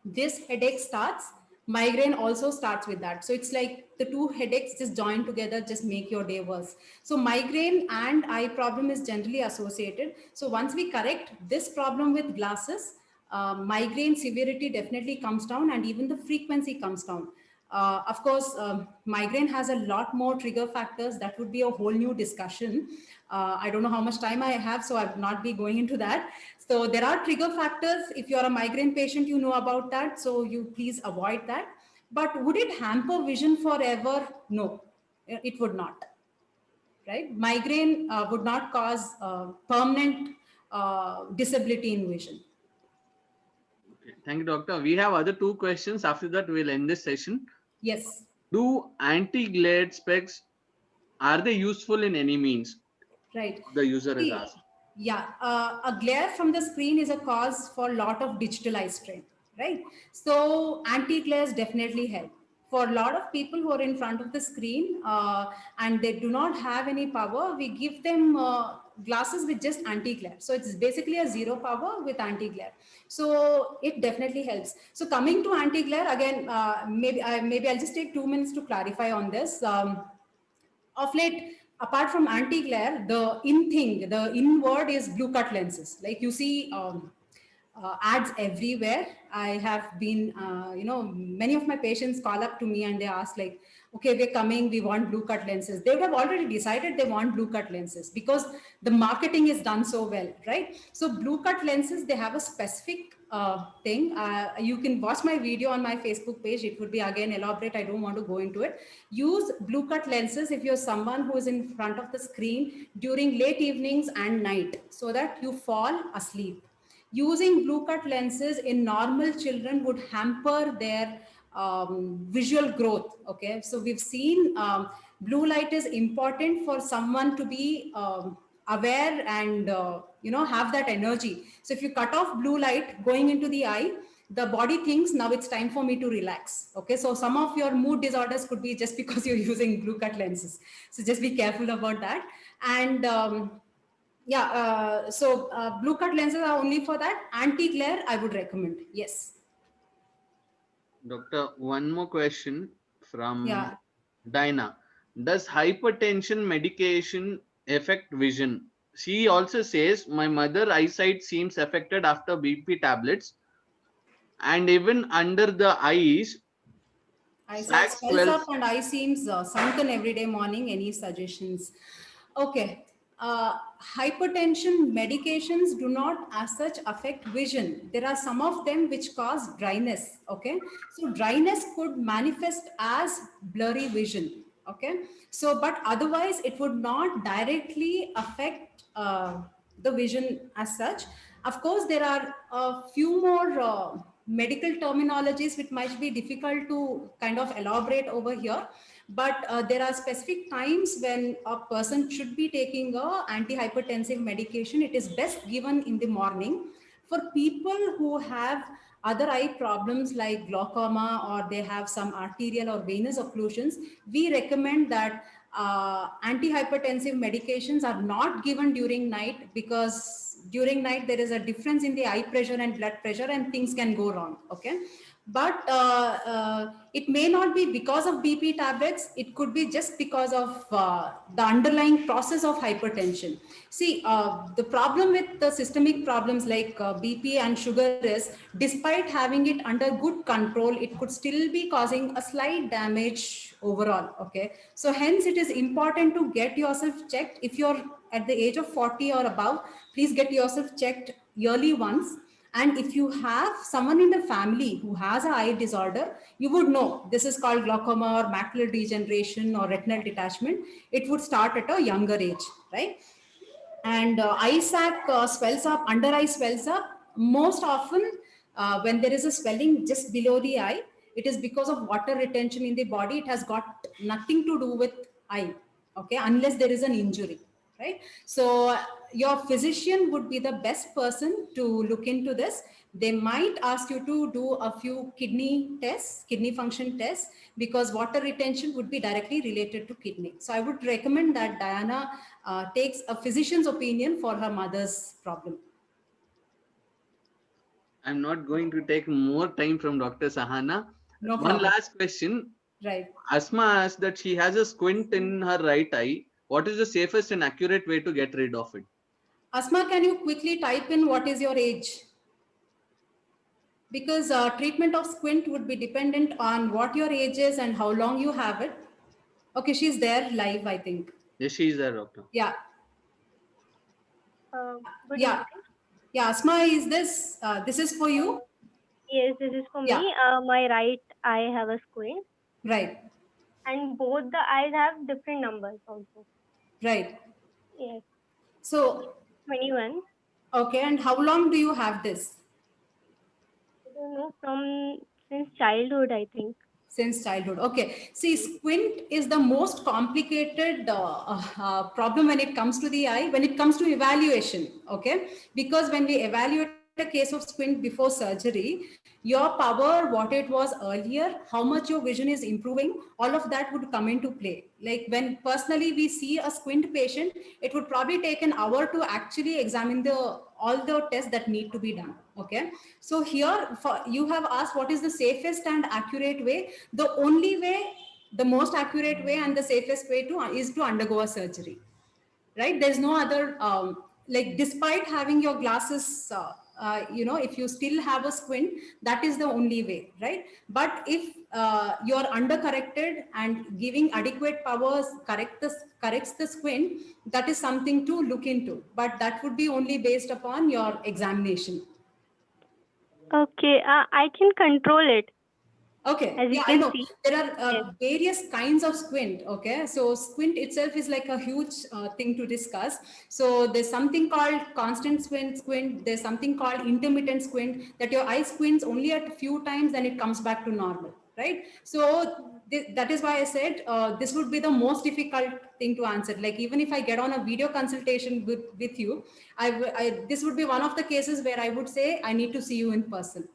C: this headache starts, migraine also starts with that. So it's like the two headaches just join together, just make your day worse. So migraine and eye problem is generally associated. So once we correct this problem with glasses, migraine severity definitely comes down, and even the frequency comes down. Of course, migraine has a lot more trigger factors. That would be a whole new discussion. I don't know how much time I have, so I will not be going into that. So there are trigger factors. If you're a migraine patient, you know about that. So you please avoid that. But would it hamper vision forever? No, it would not. Right? Migraine would not cause permanent disability in vision.
B: Okay. Thank you, doctor. We have other two questions. After that, we'll end this session.
C: Yes.
B: Do anti-glare specs, are they useful in any means?
C: Right.
B: The user has asked.
C: Yeah, a glare from the screen is a cause for a lot of digital eye strain, right? So anti-glares definitely help. For a lot of people who are in front of the screen and they do not have any power, we give them glasses with just anti-glare. So it's basically a zero power with anti-glare. So it definitely helps. So coming to anti-glare, again, maybe I'll just take 2 minutes to clarify on this. Of late, apart from anti-glare, the in word is blue cut lenses. Like you see ads everywhere. I have been, many of my patients call up to me and they ask like, okay, we're coming, we want blue cut lenses. They would have already decided they want blue cut lenses because the marketing is done so well, right? So blue cut lenses, they have a specific thing. You can watch my video on my Facebook page. It would be again elaborate. I don't want to go into it. Use blue cut lenses if you're someone who is in front of the screen during late evenings and night so that you fall asleep. Using blue cut lenses in normal children would hamper their visual growth. Okay, so we've seen blue light is important for someone to be aware and have that energy. So if you cut off blue light going into the eye, the body thinks now it's time for me to relax. Okay, so some of your mood disorders could be just because you're using blue cut lenses. So just be careful about that. And blue cut lenses are only for that. Anti-glare, I would recommend. Yes.
B: Doctor, one more question from Dinah. Does hypertension medication affect vision? She also says, my mother eyesight seems affected after BP tablets, and even under the eyes,
C: eyesight swells up and eye seems sunken every day morning. Any suggestions? Okay. Hypertension medications do not as such affect vision. There are some of them which cause dryness. Okay, so dryness could manifest as blurry vision. Okay, so but otherwise it would not directly affect the vision as such. Of course, there are a few more medical terminologies which might be difficult to kind of elaborate over here. But there are specific times when a person should be taking a antihypertensive medication. It is best given in the morning. For people who have other eye problems like glaucoma or they have some arterial or venous occlusions, we recommend that antihypertensive medications are not given during night, because during night there is a difference in the eye pressure and blood pressure and things can go wrong. Okay, but it may not be because of BP tablets. It could be just because of the underlying process of hypertension. See, the problem with the systemic problems like BP and sugar is, despite having it under good control, it could still be causing a slight damage overall. Okay, so hence it is important to get yourself checked. If you're at the age of 40 or above, please get yourself checked yearly once. And if you have someone in the family who has an eye disorder, you would know this is called glaucoma or macular degeneration or retinal detachment. It would start at a younger age, right? And eye sac swells up, under eye swells up. Most often when there is a swelling just below the eye, It is because of water retention in the body. It has got nothing to do with eye, okay, unless there is an injury, right? So your physician would be the best person to look into this. They might ask you to do a few kidney tests, kidney function tests, because water retention would be directly related to kidney. So I would recommend that Diana takes a physician's opinion for her mother's problem.
B: I'm not going to take more time from Dr. Sahana.
C: No
B: One
C: problem.
B: last question.
C: Right.
B: Asma asked that she has a squint in her right eye. What is the safest and accurate way to get rid of it?
C: Asma, can you quickly type in what is your age? Because treatment of squint would be dependent on what your age is and how long you have it. Okay, she's there live, I think.
B: Yes, she is there, doctor.
C: Yeah.
E: Good
C: Yeah.
E: evening.
C: Yeah, Asma, is this is for you?
E: Yes, this is for
C: Yeah.
E: me. My right eye have a squint,
C: Right,
E: and both the eyes have different numbers also.
C: right.
E: Yes,
C: So,
E: 21.
C: okay, and how long do you have this?
E: I don't know, from since childhood, I think.
C: Since childhood. Okay. See, squint is the most complicated problem when it comes to the eye, when it comes to evaluation. Okay. Because when we evaluate a case of squint before surgery, your power, what it was earlier, how much your vision is improving, all of that would come into play. Like when personally we see a squint patient, it would probably take an hour to actually examine all the tests that need to be done. Okay. So here you have asked what is the safest and accurate way. The only way, the most accurate way and the safest way is to undergo a surgery, right? There's no other, like despite having your glasses, if you still have a squint, that is the only way, right? But if you're undercorrected and giving adequate powers corrects the squint, that is something to look into. But that would be only based upon your examination.
E: Okay, I can control it.
C: Okay,
E: As you
C: yeah, I
E: can
C: know.
E: see.
C: There are
E: Yes.
C: various kinds of squint. Okay, so squint itself is like a huge thing to discuss. So there's something called constant squint. There's something called intermittent squint, that your eye squints only at a few times, then it comes back to normal, right? So that is why I said this would be the most difficult thing to answer. Like even if I get on a video consultation with you, this would be one of the cases where I would say I need to see you in person.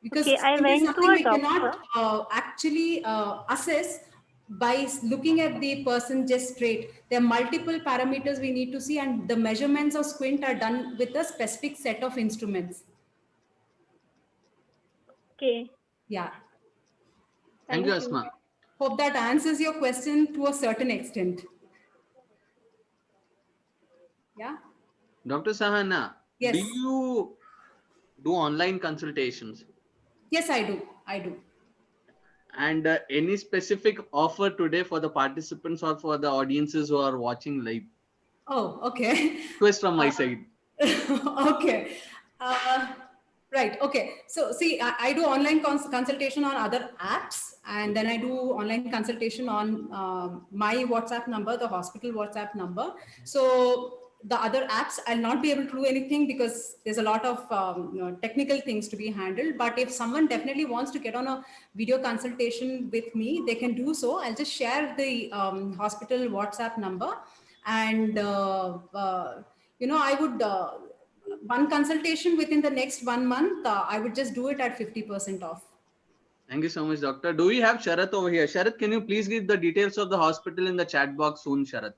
C: Because
E: Okay, I
C: squint is
E: went to
C: something
E: a
C: we cannot
E: doctor.
C: actually assess by looking at the person just straight. There are multiple parameters we need to see, and the measurements of squint are done with a specific set of instruments.
E: Okay,
C: Yeah.
B: Thank you, Asma.
C: Hope that answers your question to a certain extent. Yeah.
B: Dr. Sahana,
C: Yes.
B: do you do online consultations?
C: Yes, I do. I do.
B: And any specific offer today for the participants or for the audiences who are watching live?
C: Oh, okay.
B: Request from my side.
C: Okay. Right. Okay. So see, I do online consultation on other apps, and then I do online consultation on my WhatsApp number, the hospital WhatsApp number. So the other apps, I'll not be able to do anything because there's a lot of technical things to be handled. But if someone definitely wants to get on a video consultation with me, they can do so. I'll just share the hospital WhatsApp number, and I would. One consultation within the next 1 month, I would just do it at 50% off.
B: Thank you so much, doctor. Do we have Sharath over here? Sharath, can you please give the details of the hospital in the chat box soon, Sharath?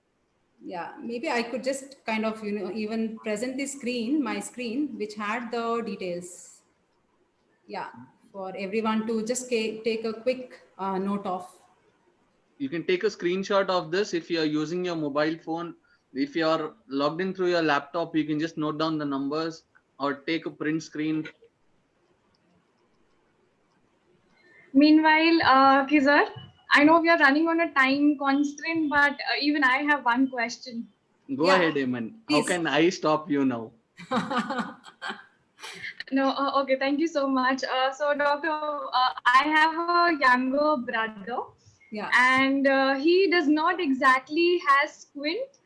C: Yeah, maybe I could just kind of, even present the screen, my screen, which had the details. Yeah, for everyone to just take a quick note of.
B: You can take a screenshot of this if you are using your mobile phone. If you are logged in through your laptop, you can just note down the numbers or take a print screen.
A: Meanwhile, Kizar, I know we are running on a time constraint, but even I have one question.
B: Go ahead, Eamon. How can I stop you now?
A: No, okay, thank you so much. So, doctor, I have a younger brother, and he does not exactly has squint,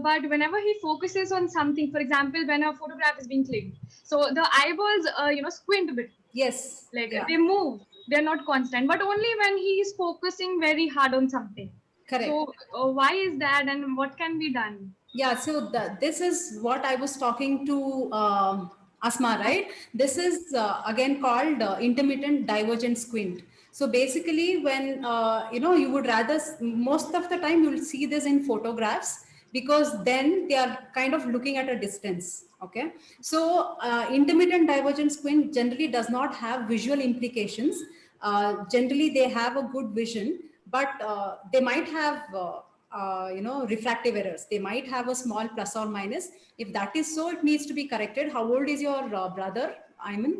A: but whenever he focuses on something, for example, when a photograph is being clicked, so the eyeballs, squint a bit.
C: Yes.
A: Like
C: Yeah.
A: they move, they're not constant, but only when he is focusing very hard on something.
C: Correct.
A: So why is that, and what can be done?
C: Yeah, so this is what I was talking to Asma, right? This is again called intermittent divergent squint. So basically, when you would rather most of the time you'll see this in photographs because then they are kind of looking at a distance. Okay, so intermittent divergent squint generally does not have visual implications. Generally, they have a good vision, but they might have. Refractive errors. They might have a small plus or minus. If that is so, it needs to be corrected. How old is your brother, Ayman?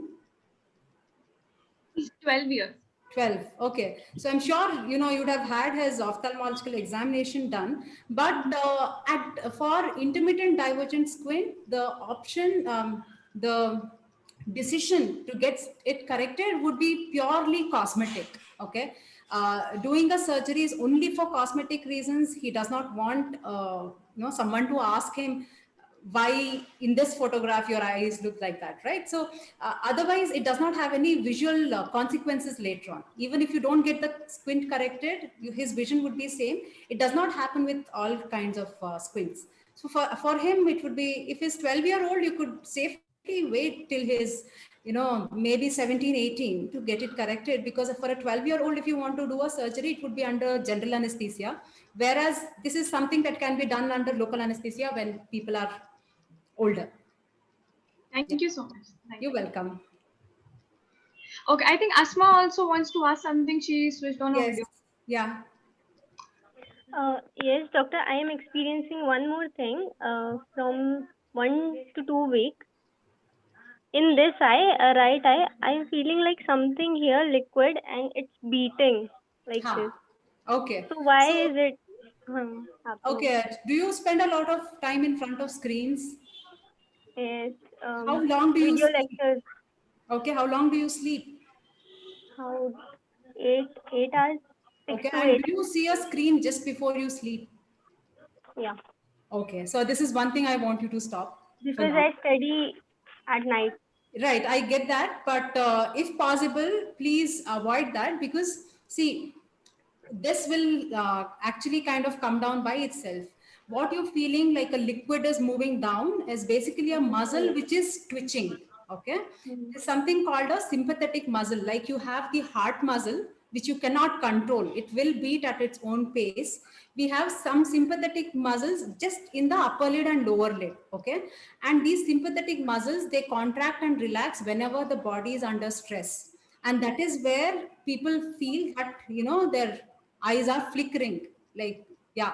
A: He's 12 years.
C: 12. Okay. So I'm sure, you'd have had his ophthalmological examination done. But for intermittent divergent squint, the option, the decision to get it corrected would be purely cosmetic. Okay. Doing a surgery is only for cosmetic reasons. He does not want, someone to ask him, why in this photograph your eyes look like that, right? So otherwise it does not have any visual consequences later on. Even if you don't get the squint corrected, his vision would be same. It does not happen with all kinds of squints. So for him it would be, if he's 12-year-old, you could safely wait till his maybe 17, 18 to get it corrected, because for a 12-year-old, if you want to do a surgery, it would be under general anesthesia, whereas this is something that can be done under local anesthesia when people are older.
A: Thank you so much.
C: You're welcome.
A: Okay, I think Asma also wants to ask something. She switched on her
C: Yes.
A: video.
C: Yeah.
E: Yes, doctor, I am experiencing one more thing from 1 to 2 weeks. In this eye, right eye, I'm feeling like something here liquid and it's beating like this.
C: Okay.
E: So why
C: So,
E: is it happening?
C: okay. Do you spend a lot of time in front of screens?
E: Yes,
C: How long do you
E: video
C: sleep?
E: lectures.
C: Okay. How long do you sleep?
E: How 8 hours, six
C: Okay.
E: to
C: And
E: eight.
C: do you see a screen just before you sleep?
E: Yeah,
C: Okay. So this is one thing I want you to stop for
E: because
C: now.
E: I study at night.
C: Right, I get that, but if possible, please avoid that, because see, this will actually kind of come down by itself. What you're feeling like a liquid is moving down is basically a muscle which is twitching. Okay, there's something called a sympathetic muscle. Like you have the heart muscle which you cannot control; it will beat at its own pace. We have some sympathetic muscles just in the upper lid and lower lid. Okay, and these sympathetic muscles, they contract and relax whenever the body is under stress, and that is where people feel that their eyes are flickering, like, yeah.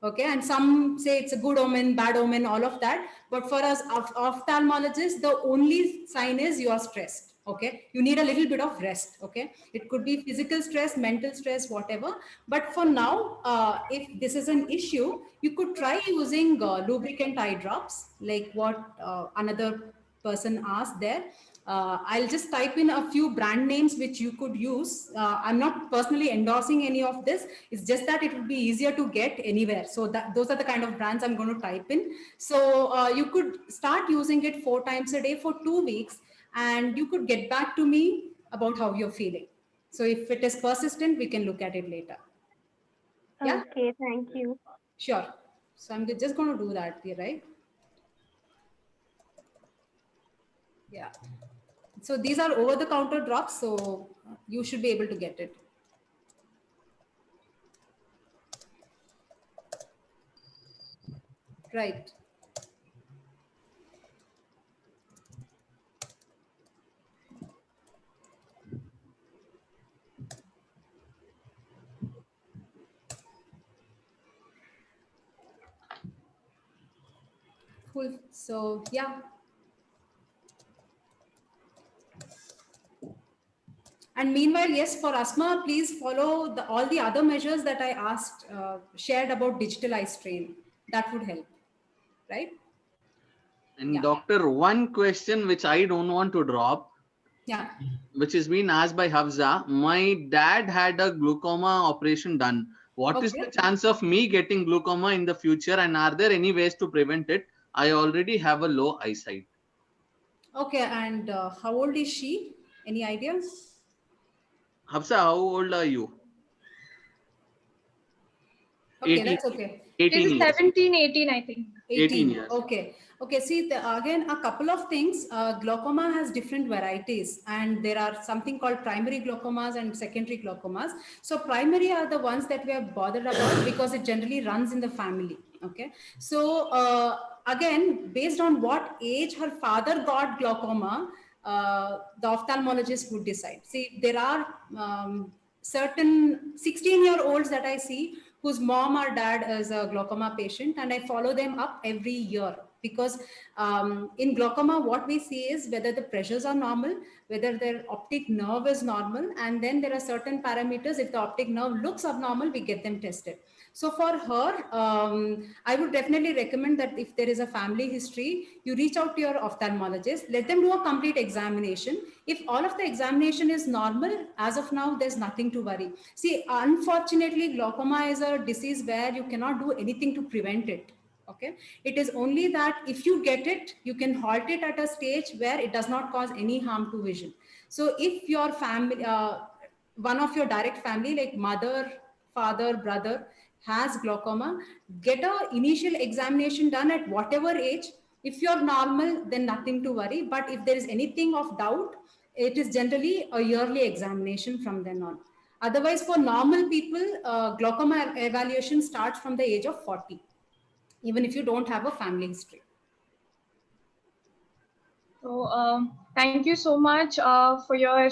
C: Okay, and some say it's a good omen, bad omen, all of that, but for us ophthalmologists, the only sign is you are stressed. Okay, you need a little bit of rest. Okay, it could be physical stress, mental stress, whatever, but for now, if this is an issue, you could try using lubricant eye drops, like what another person asked there. I'll just type in a few brand names which you could use. I'm not personally endorsing any of this. It's just that it would be easier to get anywhere. So those are the kind of brands I'm going to type in. So you could start using it 4 times a day for 2 weeks, and you could get back to me about how you're feeling. So if it is persistent, we can look at it later. Yeah,
E: Okay, thank you.
C: sure. So I'm just going to do that, right? Yeah. So these are over the counter drops, so you should be able to get it. Right. Cool. So yeah. And meanwhile, yes, for asthma, please follow all the other measures that I asked, shared about digital eye strain. That would help, right?
B: And
C: Yeah.
B: doctor, one question which I don't want to drop,
C: Yeah.
B: which is being asked by Hafza. My dad had a glaucoma operation done. What is
C: Okay.
B: the chance of me getting glaucoma in the future, and are there any ways to prevent it? I already have a low eyesight.
C: Okay. And how old is she? Any idea?
B: Hafsa, how old are you?
C: Okay,
B: 18,
C: that's okay.
B: 18
A: She's
B: years.
A: 17, 18, I think.
B: 18 years.
C: Okay. Okay. See, again, a couple of things. Glaucoma has different varieties, and there are something called primary glaucomas and secondary glaucomas. So primary are the ones that we are bothered about because it generally runs in the family. Okay. So again, based on what age her father got glaucoma, the ophthalmologist would decide. See, there are certain 16-year-olds that I see whose mom or dad is a glaucoma patient, and I follow them up every year because in glaucoma, what we see is whether the pressures are normal, whether their optic nerve is normal, and then there are certain parameters. If the optic nerve looks abnormal, we get them tested. So for her, I would definitely recommend that if there is a family history, you reach out to your ophthalmologist, let them do a complete examination. If all of the examination is normal, as of now, there's nothing to worry. See, unfortunately, glaucoma is a disease where you cannot do anything to prevent it. Okay, it is only that if you get it, you can halt it at a stage where it does not cause any harm to vision. So if your family, one of your direct family like mother, father, brother has glaucoma, get a initial examination done at whatever age. If you're normal, then nothing to worry. But if there is anything of doubt, it is generally a yearly examination from then on. Otherwise, for normal people, glaucoma evaluation starts from the age of 40, even if you don't have a family history.
A: So thank you so much for your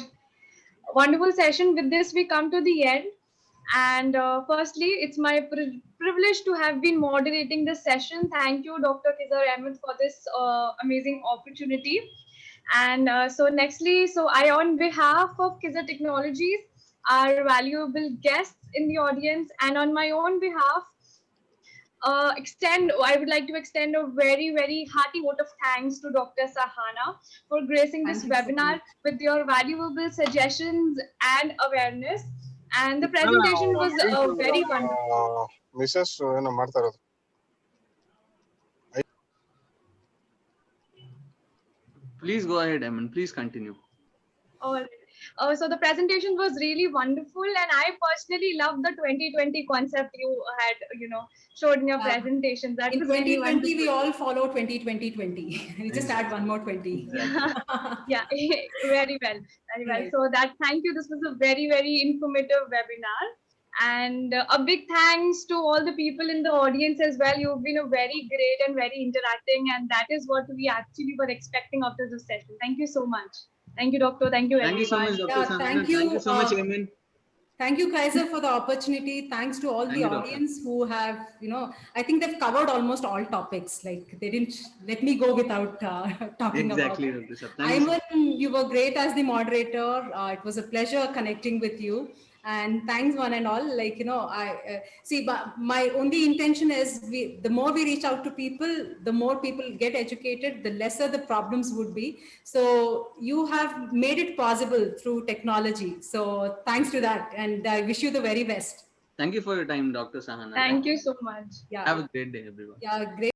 A: wonderful session. With this, we come to the end. And firstly, it's my privilege to have been moderating this session. Thank you, Dr. Kizar Ahmed, for this amazing opportunity. And so nextly, so I, on behalf of Kizar Technologies, our valuable guests in the audience, and on my own behalf, I would like to extend a very, very hearty vote of thanks to Dr. Sahana for gracing this webinar with your valuable suggestions and awareness. And the presentation was very wonderful.
F: Mrs ಏನೋ ಮಾಡ್ತಾ ಇರೋದು.
B: Please go ahead, Emin. Please continue.
A: All right. So the presentation was really wonderful, and I personally loved the 2020 concept you had, showed in your presentation. That
C: in
A: was really
C: 2020,
A: wonderful.
C: we all follow 2020. We just add one more 20.
A: Yeah, very well, very well.
C: Right.
A: So that, thank you. This was a very, very informative webinar. And a big thanks to all the people in the audience as well. You've been a very great and very interacting, and that is what we actually were expecting after this session. Thank you so much. Thank you, Doctor. Thank you,
B: Thank
A: everyone.
B: you so much, Dr.
C: Yeah,
B: Sahana.
C: thank you.
B: Thank you so much, Emin.
C: Thank you, Kaiser, for the opportunity. Thanks to all
B: Thank
C: the
B: you, Doctor.
C: audience who have, I think they've covered almost all topics. Like they didn't let me go without talking
B: Exactly,
C: about it.
B: Dr. Sahana. Thank you.
C: Ayman, you were great as the moderator. It was a pleasure connecting with you. And thanks one and all. Like, I see, but my only intention is the more we reach out to people, the more people get educated, the lesser the problems would be. So you have made it possible through technology. So thanks to that. And I wish you the very best.
B: Thank you for your time, Dr. Sahana.
A: Thank you so much.
C: Yeah.
B: Have a great day, everyone.
C: Yeah. Great.